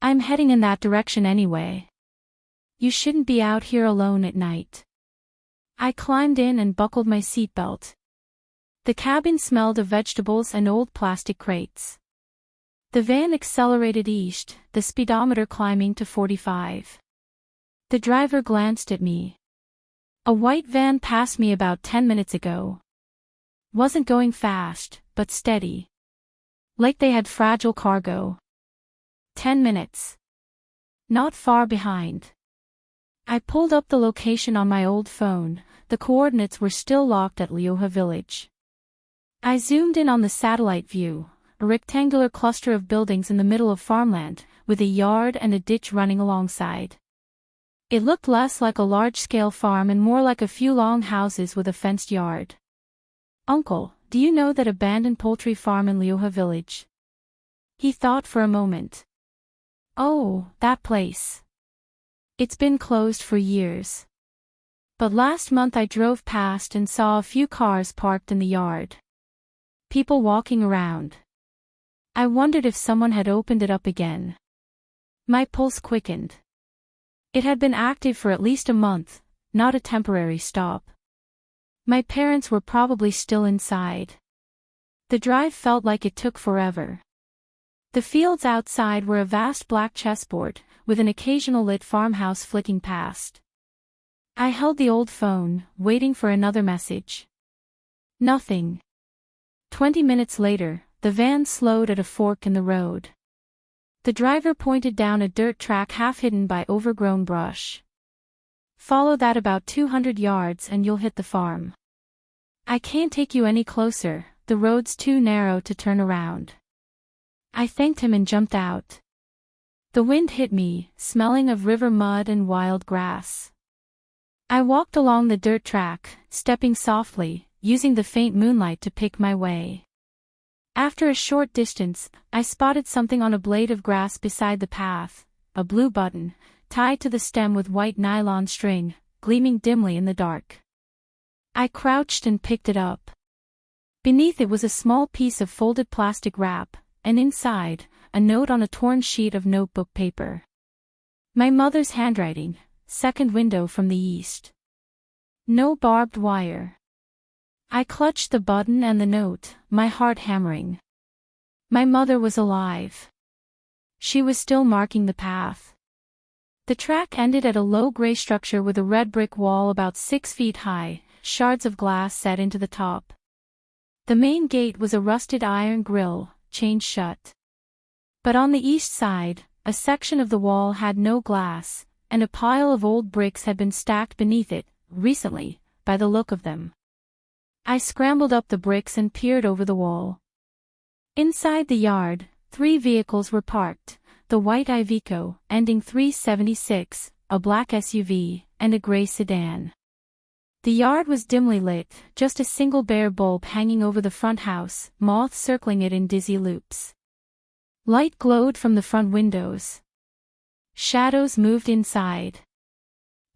I'm heading in that direction anyway. You shouldn't be out here alone at night." I climbed in and buckled my seatbelt. The cabin smelled of vegetables and old plastic crates. The van accelerated east, the speedometer climbing to 45. The driver glanced at me. "A white van passed me about 10 minutes ago. Wasn't going fast, but steady. Like they had fragile cargo. 10 minutes. Not far behind." I pulled up the location on my old phone. The coordinates were still locked at Leoha Village. I zoomed in on the satellite view, a rectangular cluster of buildings in the middle of farmland, with a yard and a ditch running alongside. It looked less like a large-scale farm and more like a few long houses with a fenced yard. "Uncle, do you know that abandoned poultry farm in Leoha Village?" He thought for a moment. "Oh, that place. It's been closed for years. But last month I drove past and saw a few cars parked in the yard. People walking around. I wondered if someone had opened it up again." My pulse quickened. It had been active for at least a month, not a temporary stop. My parents were probably still inside. The drive felt like it took forever. The fields outside were a vast black chessboard, with an occasional lit farmhouse flicking past. I held the old phone, waiting for another message. Nothing. 20 minutes later, the van slowed at a fork in the road. The driver pointed down a dirt track half hidden by overgrown brush. "Follow that about 200 yards and you'll hit the farm. I can't take you any closer, the road's too narrow to turn around." I thanked him and jumped out. The wind hit me, smelling of river mud and wild grass. I walked along the dirt track, stepping softly, using the faint moonlight to pick my way. After a short distance, I spotted something on a blade of grass beside the path, a blue button, tied to the stem with white nylon string, gleaming dimly in the dark. I crouched and picked it up. Beneath it was a small piece of folded plastic wrap, and inside, a note on a torn sheet of notebook paper. My mother's handwriting, second window from the east. No barbed wire. I clutched the button and the note, my heart hammering. My mother was alive. She was still marking the path. The track ended at a low gray structure with a red brick wall about 6 feet high, shards of glass set into the top. The main gate was a rusted iron grill, chained shut. But on the east side, a section of the wall had no glass, and a pile of old bricks had been stacked beneath it, recently, by the look of them. I scrambled up the bricks and peered over the wall. Inside the yard, 3 vehicles were parked, the white Iveco, ending 376, a black SUV, and a gray sedan. The yard was dimly lit, just a single bare bulb hanging over the front house, moths circling it in dizzy loops. Light glowed from the front windows. Shadows moved inside.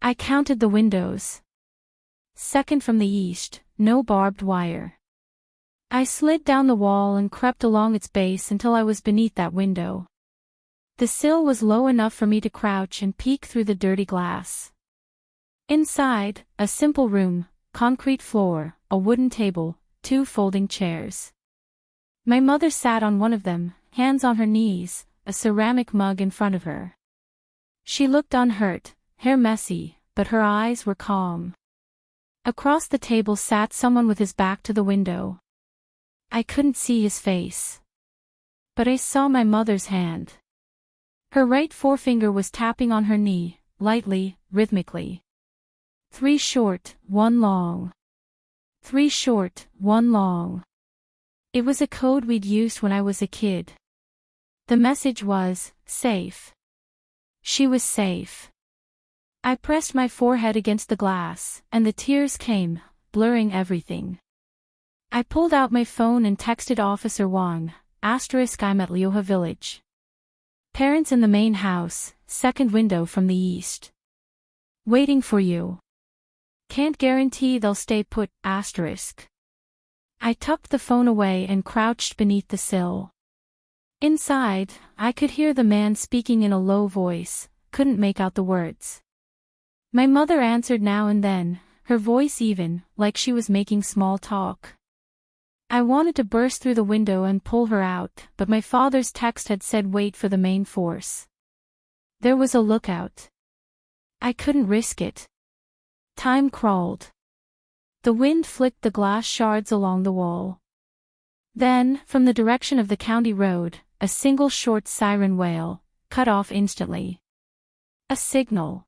I counted the windows. Second from the east, no barbed wire. I slid down the wall and crept along its base until I was beneath that window. The sill was low enough for me to crouch and peek through the dirty glass. Inside, a simple room, concrete floor, a wooden table, 2 folding chairs. My mother sat on one of them, hands on her knees, a ceramic mug in front of her. She looked unhurt, hair messy, but her eyes were calm. Across the table sat someone with his back to the window. I couldn't see his face. But I saw my mother's hand. Her right forefinger was tapping on her knee, lightly, rhythmically. 3 short, 1 long. 3 short, 1 long. It was a code we'd used when I was a kid. The message was, safe. She was safe. I pressed my forehead against the glass, and the tears came, blurring everything. I pulled out my phone and texted Officer Wang, *I'm at Lioha Village. Parents in the main house, second window from the east. Waiting for you. Can't guarantee they'll stay put, *. I tucked the phone away and crouched beneath the sill. Inside, I could hear the man speaking in a low voice, couldn't make out the words. My mother answered now and then, her voice even, like she was making small talk. I wanted to burst through the window and pull her out, but my father's text had said wait for the main force. There was a lookout. I couldn't risk it. Time crawled. The wind flicked the glass shards along the wall. Then, from the direction of the county road, a single short siren wail, cut off instantly. A signal.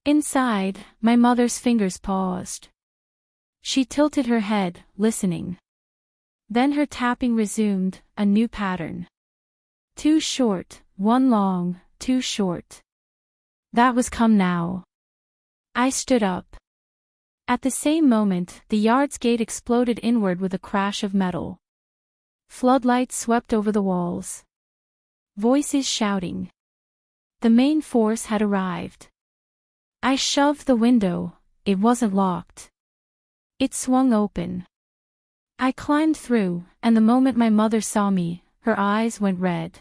Inside, my mother's fingers paused. She tilted her head, listening. Then her tapping resumed, a new pattern. 2 short, 1 long, 2 short. That was come now. I stood up. At the same moment, the yard's gate exploded inward with a crash of metal. Floodlights swept over the walls. Voices shouting. The main force had arrived. I shoved the window, it wasn't locked. It swung open. I climbed through, and the moment my mother saw me, her eyes went red.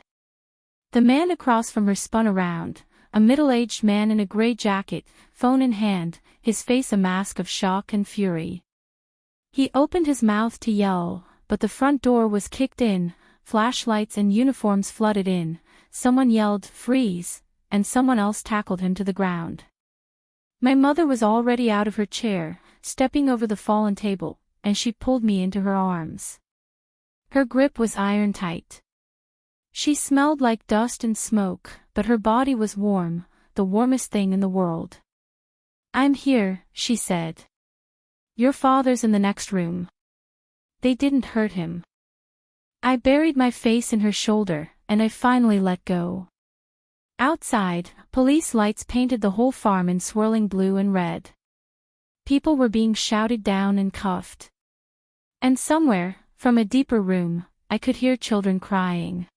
The man across from her spun around, a middle-aged man in a gray jacket, phone in hand, his face a mask of shock and fury. He opened his mouth to yell, but the front door was kicked in, flashlights and uniforms flooded in, someone yelled, "Freeze," and someone else tackled him to the ground. My mother was already out of her chair, stepping over the fallen table, and she pulled me into her arms. Her grip was iron tight. She smelled like dust and smoke, but her body was warm, the warmest thing in the world. "I'm here," she said. "Your father's in the next room." They didn't hurt him. I buried my face in her shoulder, and I finally let go. Outside, police lights painted the whole farm in swirling blue and red. People were being shouted down and cuffed. And somewhere, from a deeper room, I could hear children crying.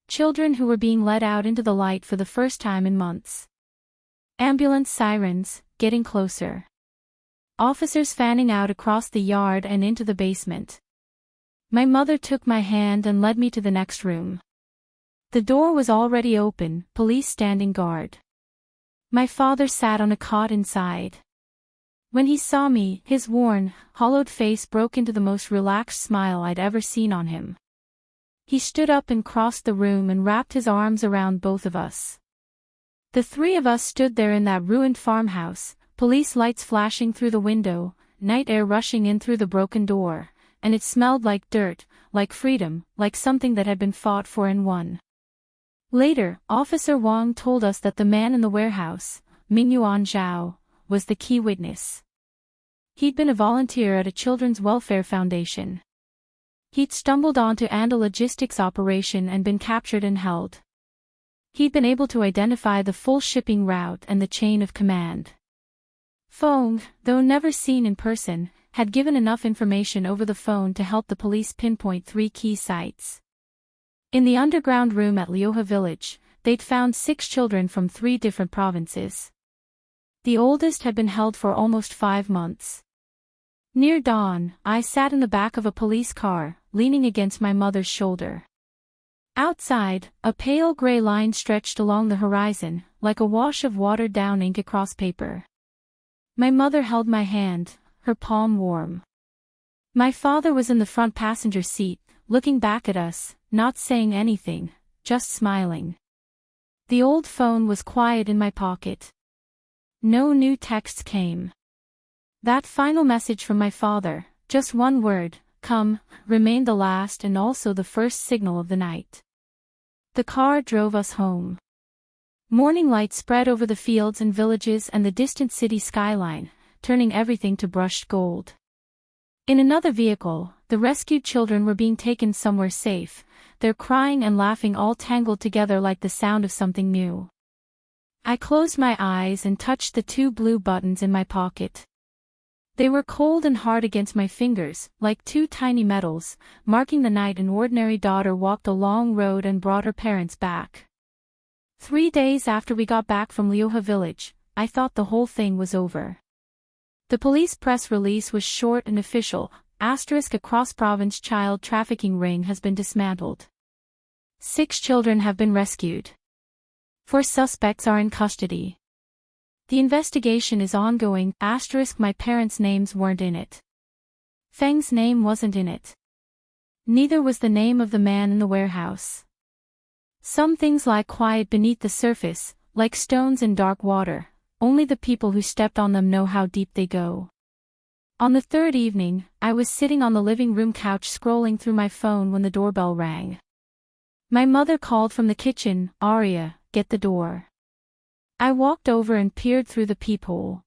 Children who were being led out into the light for the first time in months. Ambulance sirens, getting closer. Officers fanning out across the yard and into the basement. My mother took my hand and led me to the next room. The door was already open, police standing guard. My father sat on a cot inside. When he saw me, his worn, hollowed face broke into the most relaxed smile I'd ever seen on him. He stood up and crossed the room and wrapped his arms around both of us. The three of us stood there in that ruined farmhouse, police lights flashing through the window, night air rushing in through the broken door, and it smelled like dirt, like freedom, like something that had been fought for and won. Later, Officer Wang told us that the man in the warehouse, Mingyuan Zhao, was the key witness. He'd been a volunteer at a children's welfare foundation. He'd stumbled onto a logistics operation and been captured and held. He'd been able to identify the full shipping route and the chain of command. Feng, though never seen in person, had given enough information over the phone to help the police pinpoint 3 key sites. In the underground room at Liuhe village, they'd found 6 children from 3 different provinces. The oldest had been held for almost 5 months. Near dawn, I sat in the back of a police car, leaning against my mother's shoulder. Outside, a pale gray line stretched along the horizon, like a wash of watered-down ink across paper. My mother held my hand, her palm warm. My father was in the front passenger seat, looking back at us, not saying anything, just smiling. The old phone was quiet in my pocket. No new texts came. That final message from my father, just one word, "Come," remained the last and also the first signal of the night. The car drove us home. Morning light spread over the fields and villages and the distant city skyline, turning everything to brushed gold. In another vehicle, the rescued children were being taken somewhere safe, their crying and laughing all tangled together like the sound of something new. I closed my eyes and touched the 2 blue buttons in my pocket. They were cold and hard against my fingers, like 2 tiny medals, marking the night an ordinary daughter walked a long road and brought her parents back. 3 days after we got back from Liuhe village, I thought the whole thing was over. The police press release was short and official, *, a cross-province child trafficking ring has been dismantled. 6 children have been rescued. 4 suspects are in custody. The investigation is ongoing, *, my parents' names weren't in it. Feng's name wasn't in it. Neither was the name of the man in the warehouse. Some things lie quiet beneath the surface, like stones in dark water, only the people who stepped on them know how deep they go. On the 3rd evening, I was sitting on the living room couch scrolling through my phone when the doorbell rang. My mother called from the kitchen, "Arya, get the door." I walked over and peered through the peephole.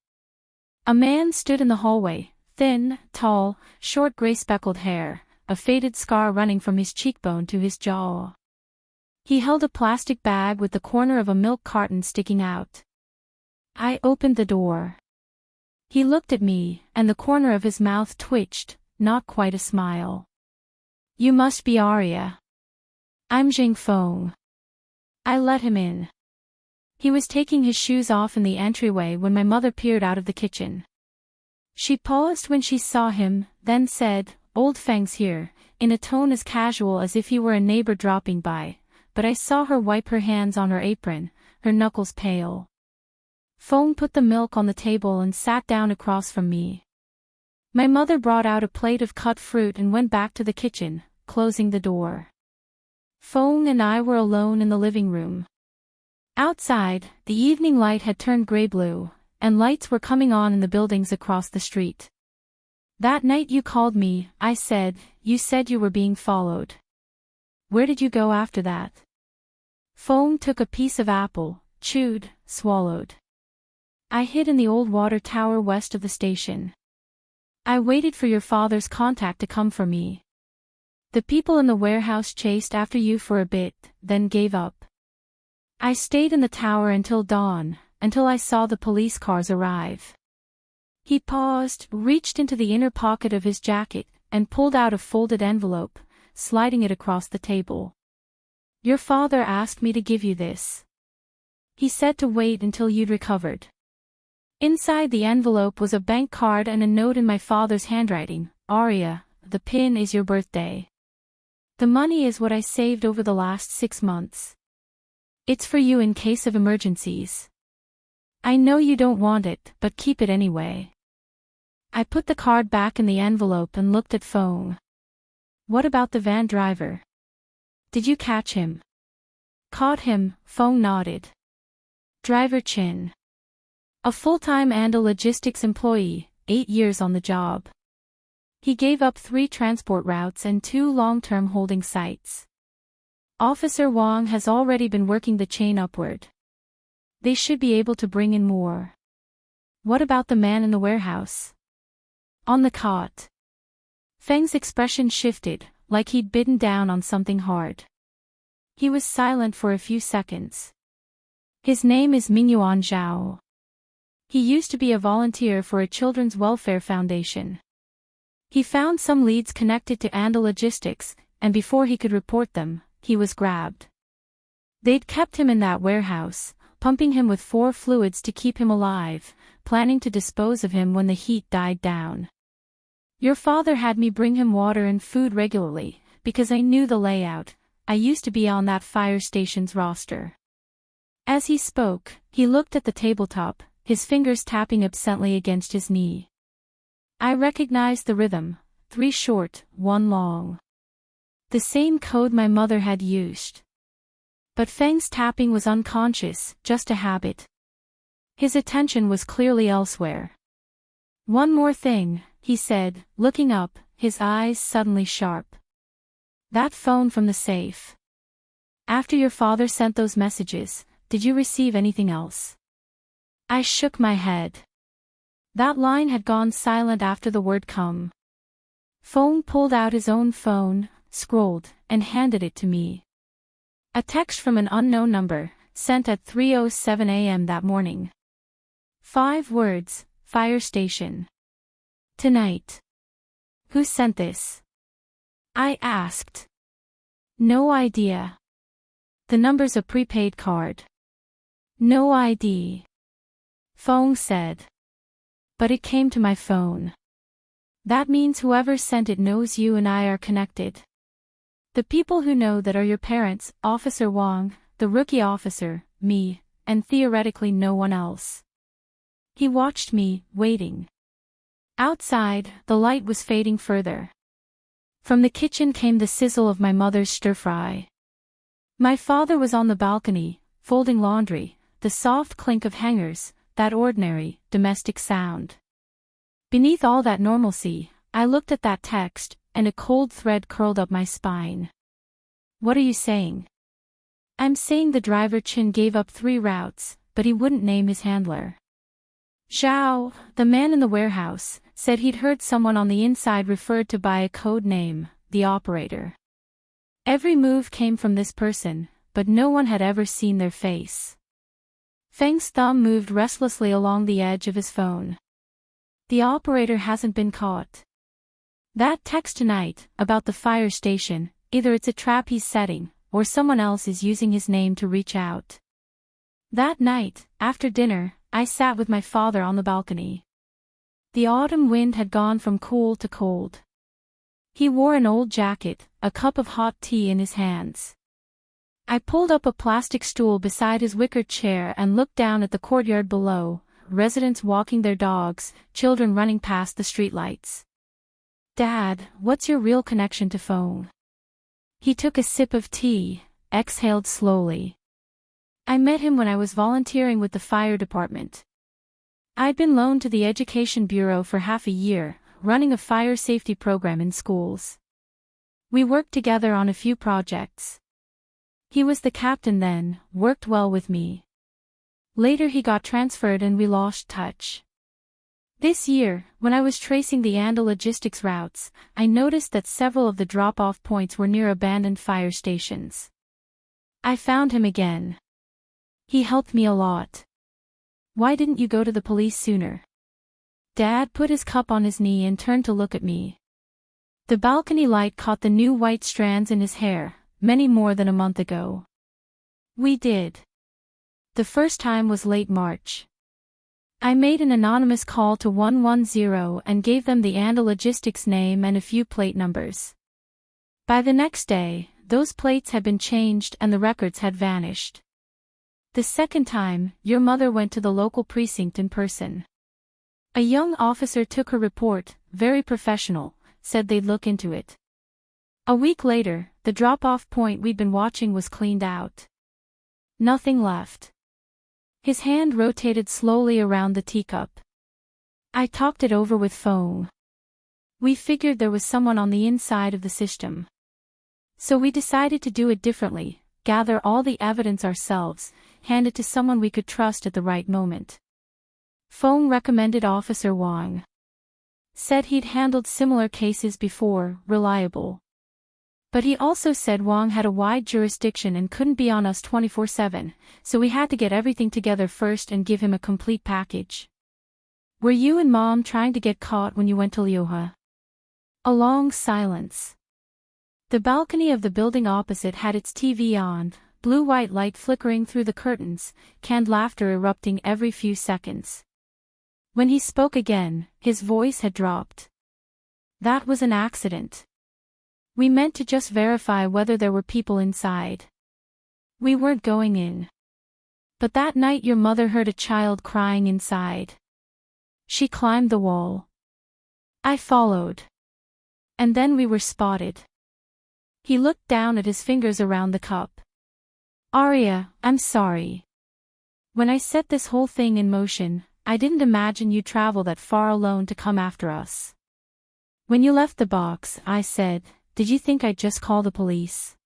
A man stood in the hallway, thin, tall, short gray-speckled hair, a faded scar running from his cheekbone to his jaw. He held a plastic bag with the corner of a milk carton sticking out. I opened the door. He looked at me, and the corner of his mouth twitched, not quite a smile. "You must be Arya." "I'm Jing Feng." I let him in. He was taking his shoes off in the entryway when my mother peered out of the kitchen. She paused when she saw him, then said, "Old Feng's here," in a tone as casual as if he were a neighbor dropping by, but I saw her wipe her hands on her apron, her knuckles pale. Feng put the milk on the table and sat down across from me. My mother brought out a plate of cut fruit and went back to the kitchen, closing the door. Feng and I were alone in the living room. Outside, the evening light had turned gray-blue, and lights were coming on in the buildings across the street. "That night you called me," I said, "you said you were being followed. Where did you go after that?" Feng took a piece of apple, chewed, swallowed. "I hid in the old water tower west of the station. I waited for your father's contact to come for me. The people in the warehouse chased after you for a bit, then gave up. I stayed in the tower until dawn, until I saw the police cars arrive. He paused, reached into the inner pocket of his jacket, and pulled out a folded envelope, sliding it across the table. Your father asked me to give you this. He said to wait until you'd recovered. Inside the envelope was a bank card and a note in my father's handwriting. Aria, the pin is your birthday. The money is what I saved over the last 6 months. It's for you in case of emergencies. I know you don't want it, but keep it anyway. I put the card back in the envelope and looked at Fong. What about the van driver? Did you catch him? Caught him, Fong nodded. Driver Chin. A full-time Anda logistics employee, 8 years on the job. He gave up 3 transport routes and 2 long-term holding sites. Officer Wong has already been working the chain upward. They should be able to bring in more. What about the man in the warehouse? On the cot. Feng's expression shifted, like he'd bitten down on something hard. He was silent for a few seconds. His name is Mingyuan Zhao. He used to be a volunteer for a children's welfare foundation. He found some leads connected to Anda Logistics, and before he could report them, he was grabbed. They'd kept him in that warehouse, pumping him with 4 fluids to keep him alive, planning to dispose of him when the heat died down. Your father had me bring him water and food regularly, because I knew the layout. I used to be on that fire station's roster. As he spoke, he looked at the tabletop, his fingers tapping absently against his knee. I recognized the rhythm, 3 short, 1 long. The same code my mother had used. But Feng's tapping was unconscious, just a habit. His attention was clearly elsewhere. One more thing, he said, looking up, his eyes suddenly sharp. That phone from the safe. After your father sent those messages, did you receive anything else? I shook my head. That line had gone silent after the word come. Feng pulled out his own phone, scrolled, and handed it to me. A text from an unknown number, sent at 3:07 a.m. that morning. 5 words, fire station. Tonight. Who sent this? I asked. No idea. The number's a prepaid card. No ID. Fong said. But it came to my phone. That means whoever sent it knows you and I are connected. The people who know that are your parents, Officer Wong, the rookie officer, me, and theoretically no one else. He watched me, waiting. Outside, the light was fading further. From the kitchen came the sizzle of my mother's stir-fry. My father was on the balcony, folding laundry, the soft clink of hangers, that ordinary, domestic sound. Beneath all that normalcy, I looked at that text, and a cold thread curled up my spine. What are you saying? I'm saying the driver Chin gave up 3 routes, but he wouldn't name his handler. Zhao, the man in the warehouse, said he'd heard someone on the inside referred to by a code name, the operator. Every move came from this person, but no one had ever seen their face. Feng's thumb moved restlessly along the edge of his phone. The operator hasn't been caught. That text tonight, about the fire station, either it's a trap he's setting, or someone else is using his name to reach out. That night, after dinner, I sat with my father on the balcony. The autumn wind had gone from cool to cold. He wore an old jacket, a cup of hot tea in his hands. I pulled up a plastic stool beside his wicker chair and looked down at the courtyard below, residents walking their dogs, children running past the streetlights. Dad, what's your real connection to Fong? He took a sip of tea, exhaled slowly. I met him when I was volunteering with the fire department. I'd been loaned to the Education Bureau for half a year, running a fire safety program in schools. We worked together on a few projects. He was the captain then, worked well with me. Later he got transferred and we lost touch. This year, when I was tracing the Anda logistics routes, I noticed that several of the drop-off points were near abandoned fire stations. I found him again. He helped me a lot. Why didn't you go to the police sooner? Dad put his cup on his knee and turned to look at me. The balcony light caught the new white strands in his hair, many more than a month ago. We did. The first time was late March. I made an anonymous call to 110 and gave them the Anda Logistics name and a few plate numbers. By the next day, those plates had been changed and the records had vanished. The second time, your mother went to the local precinct in person. A young officer took her report, very professional, said they'd look into it. A week later, the drop-off point we'd been watching was cleaned out. Nothing left. His hand rotated slowly around the teacup. I talked it over with Fong. We figured there was someone on the inside of the system. So we decided to do it differently, gather all the evidence ourselves, hand it to someone we could trust at the right moment. Fong recommended Officer Wang. Said he'd handled similar cases before, reliable. But he also said Wang had a wide jurisdiction and couldn't be on us 24/7, so we had to get everything together first and give him a complete package. Were you and Mom trying to get caught when you went to Lioha? A long silence. The balcony of the building opposite had its TV on, blue-white light flickering through the curtains, canned laughter erupting every few seconds. When he spoke again, his voice had dropped. That was an accident. We meant to just verify whether there were people inside. We weren't going in. But that night your mother heard a child crying inside. She climbed the wall. I followed. And then we were spotted. He looked down at his fingers around the cup. Arya, I'm sorry. When I set this whole thing in motion, I didn't imagine you'd travel that far alone to come after us. When you left the box, I said, did you think I'd just call the police?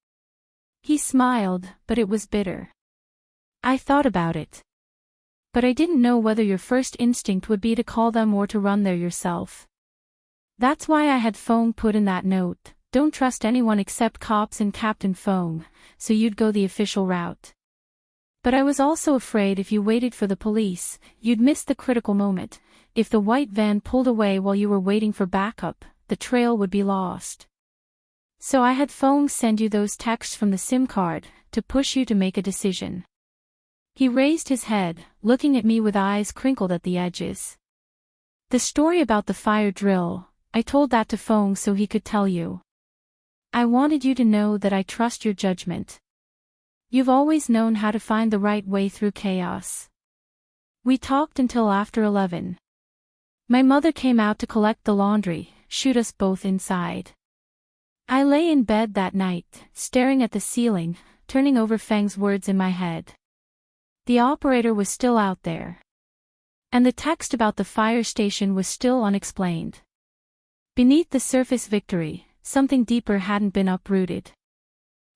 He smiled, but it was bitter. I thought about it. But I didn't know whether your first instinct would be to call them or to run there yourself. That's why I had Fong put in that note, don't trust anyone except cops and Captain Fong, so you'd go the official route. But I was also afraid if you waited for the police, you'd miss the critical moment. If the white van pulled away while you were waiting for backup, the trail would be lost. So I had Fong send you those texts from the SIM card, to push you to make a decision. He raised his head, looking at me with eyes crinkled at the edges. The story about the fire drill, I told that to Fong so he could tell you. I wanted you to know that I trust your judgment. You've always known how to find the right way through chaos. We talked until after 11. My mother came out to collect the laundry, shoot us both inside. I lay in bed that night, staring at the ceiling, turning over Feng's words in my head. The operator was still out there. And the text about the fire station was still unexplained. Beneath the surface victory, something deeper hadn't been uprooted.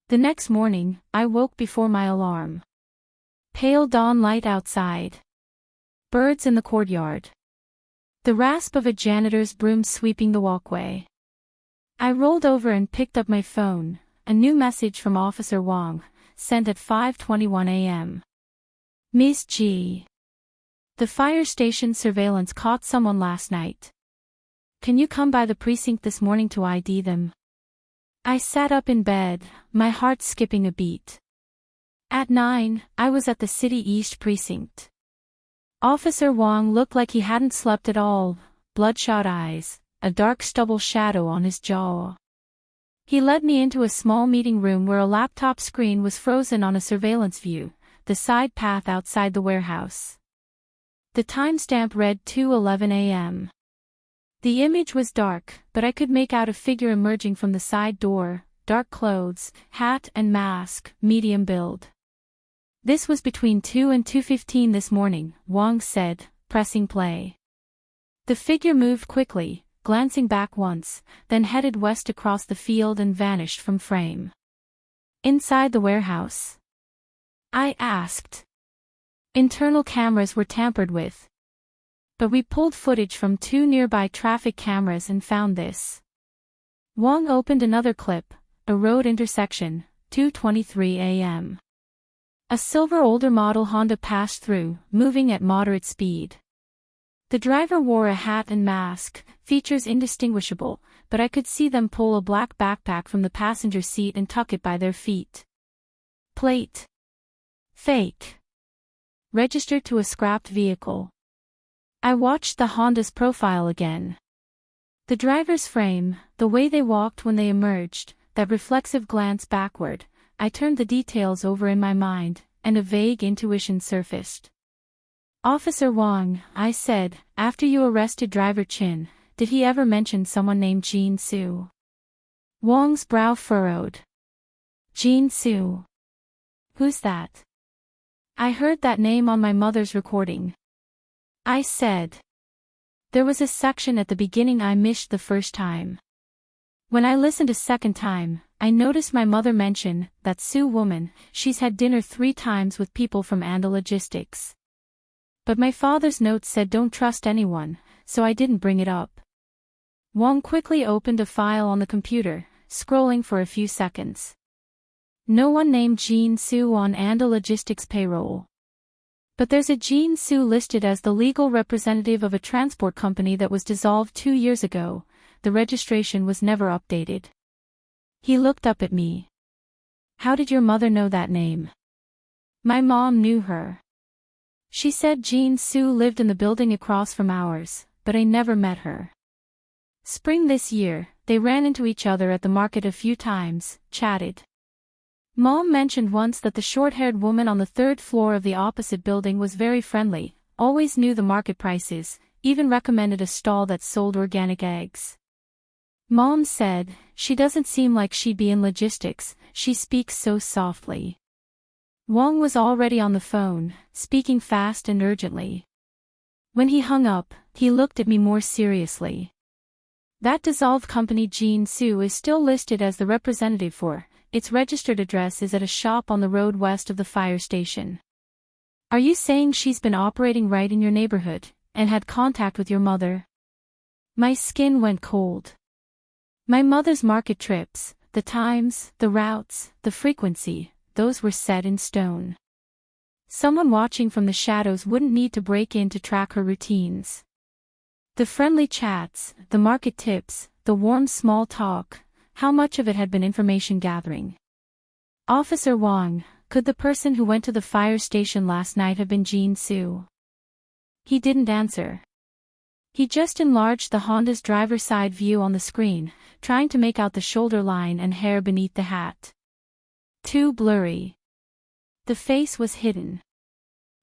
The next morning, I woke before my alarm. Pale dawn light outside. Birds in the courtyard. The rasp of a janitor's broom sweeping the walkway. I rolled over and picked up my phone, a new message from Officer Wang, sent at 5:21 a.m. Miss G. The fire station surveillance caught someone last night. Can you come by the precinct this morning to ID them? I sat up in bed, my heart skipping a beat. At 9, I was at the City East precinct. Officer Wang looked like he hadn't slept at all, bloodshot eyes, a dark stubble shadow on his jaw. He led me into a small meeting room where a laptop screen was frozen on a surveillance view, the side path outside the warehouse. The timestamp read 2:11 a.m. The image was dark, but I could make out a figure emerging from the side door, dark clothes, hat and mask, medium build. This was between 2 and 2:15 this morning, Wang said, pressing play. The figure moved quickly, glancing back once, then headed west across the field and vanished from frame. Inside the warehouse? I asked. Internal cameras were tampered with. But we pulled footage from 2 nearby traffic cameras and found this. Wang opened another clip, a road intersection, 2:23 a.m. A silver older model Honda passed through, moving at moderate speed. The driver wore a hat and mask, features indistinguishable, but I could see them pull a black backpack from the passenger seat and tuck it by their feet. Plate. Fake. Registered to a scrapped vehicle. I watched the Honda's profile again. The driver's frame, the way they walked when they emerged, that reflexive glance backward, I turned the details over in my mind, and a vague intuition surfaced. "Officer Wong," I said, "after you arrested driver Chin, did he ever mention someone named Jean Su?" Wong's brow furrowed. "Jean Su? Who's that?" "I heard that name on my mother's recording," I said. There was a section at the beginning I missed the first time. When I listened a second time, I noticed my mother mention that Sue woman. She's had dinner 3 times with people from Anda Logistics. But my father's notes said don't trust anyone, so I didn't bring it up. Wong quickly opened a file on the computer, scrolling for a few seconds. No one named Jean Su on Anda Logistics payroll. But there's a Jean Su listed as the legal representative of a transport company that was dissolved 2 years ago. The registration was never updated. He looked up at me. "How did your mother know that name?" "My mom knew her. She said Jean Su lived in the building across from ours, but I never met her." Spring this year, they ran into each other at the market a few times, chatted. Mom mentioned once that the short-haired woman on the 3rd floor of the opposite building was very friendly, always knew the market prices, even recommended a stall that sold organic eggs. Mom said, "She doesn't seem like she'd be in logistics, she speaks so softly." Wong was already on the phone, speaking fast and urgently. When he hung up, he looked at me more seriously. "That dissolved company Jean Su is still listed as the representative for. Its registered address is at a shop on the road west of the fire station. Are you saying she's been operating right in your neighborhood, and had contact with your mother?" My skin went cold. My mother's market trips, the times, the routes, the frequency, those were set in stone. Someone watching from the shadows wouldn't need to break in to track her routines. The friendly chats, the market tips, the warm small talk, how much of it had been information gathering? "Officer Wong, could the person who went to the fire station last night have been Jean Su?" He didn't answer. He just enlarged the Honda's driver's side view on the screen, trying to make out the shoulder line and hair beneath the hat. Too blurry. The face was hidden.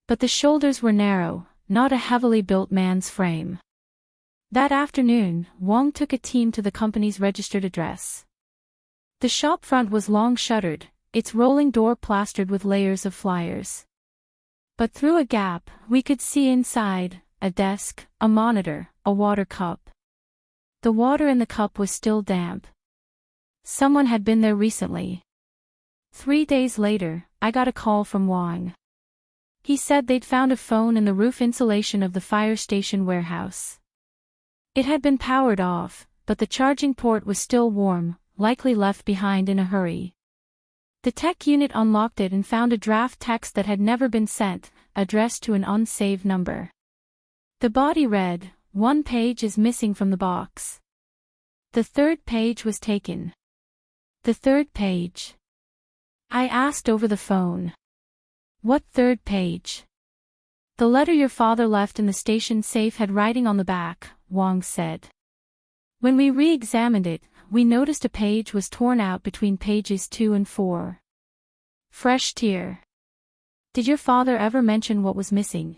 But the shoulders were narrow, not a heavily built man's frame. That afternoon, Wong took a team to the company's registered address. The shop front was long shuttered, its rolling door plastered with layers of flyers. But through a gap, we could see inside, a desk, a monitor, a water cup. The water in the cup was still damp. Someone had been there recently. 3 days later, I got a call from Wong. He said they'd found a phone in the roof insulation of the fire station warehouse. It had been powered off, but the charging port was still warm, likely left behind in a hurry. The tech unit unlocked it and found a draft text that had never been sent, addressed to an unsaved number. The body read, "One page is missing from the box. The 3rd page was taken." The 3rd page? I asked over the phone. "What 3rd page?" "The letter your father left in the station safe had writing on the back," Wong said. When we re-examined it, we noticed a page was torn out between pages 2 and 4. Fresh tear. "Did your father ever mention what was missing?"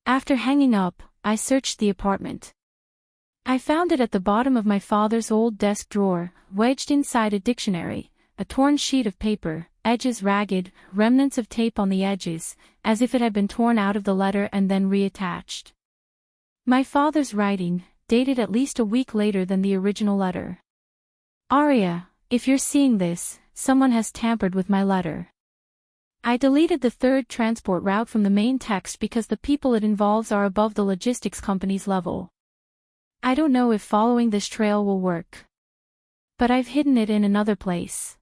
After hanging up, I searched the apartment. I found it at the bottom of my father's old desk drawer, wedged inside a dictionary, a torn sheet of paper, edges ragged, remnants of tape on the edges, as if it had been torn out of the letter and then reattached. My father's writing, dated at least a week later than the original letter. "Arya, if you're seeing this, someone has tampered with my letter. I deleted the 3rd transport route from the main text because the people it involves are above the logistics company's level. I don't know if following this trail will work. But I've hidden it in another place.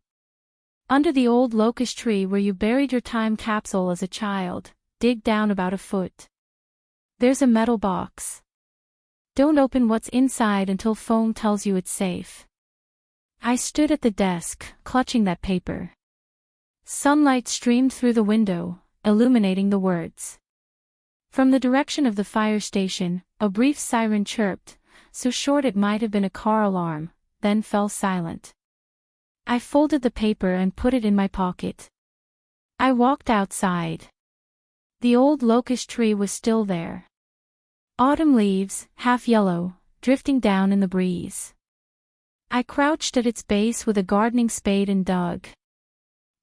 Under the old locust tree where you buried your time capsule as a child, dig down about a foot. There's a metal box. Don't open what's inside until foam tells you it's safe. I stood at the desk, clutching that paper. Sunlight streamed through the window, illuminating the words. From the direction of the fire station, a brief siren chirped, so short it might have been a car alarm, then fell silent. I folded the paper and put it in my pocket. I walked outside. The old locust tree was still there. Autumn leaves, half yellow, drifting down in the breeze. I crouched at its base with a gardening spade and dug.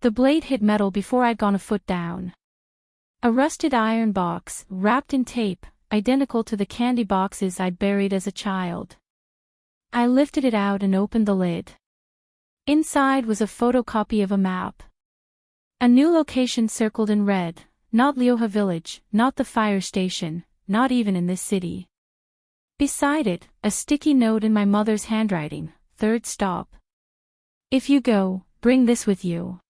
The blade hit metal before I'd gone a foot down. A rusted iron box, wrapped in tape, identical to the candy boxes I'd buried as a child. I lifted it out and opened the lid. Inside was a photocopy of a map. A new location circled in red, not Leoha village, not the fire station, not even in this city. Beside it, a sticky note in my mother's handwriting, 3rd stop. If you go, bring this with you.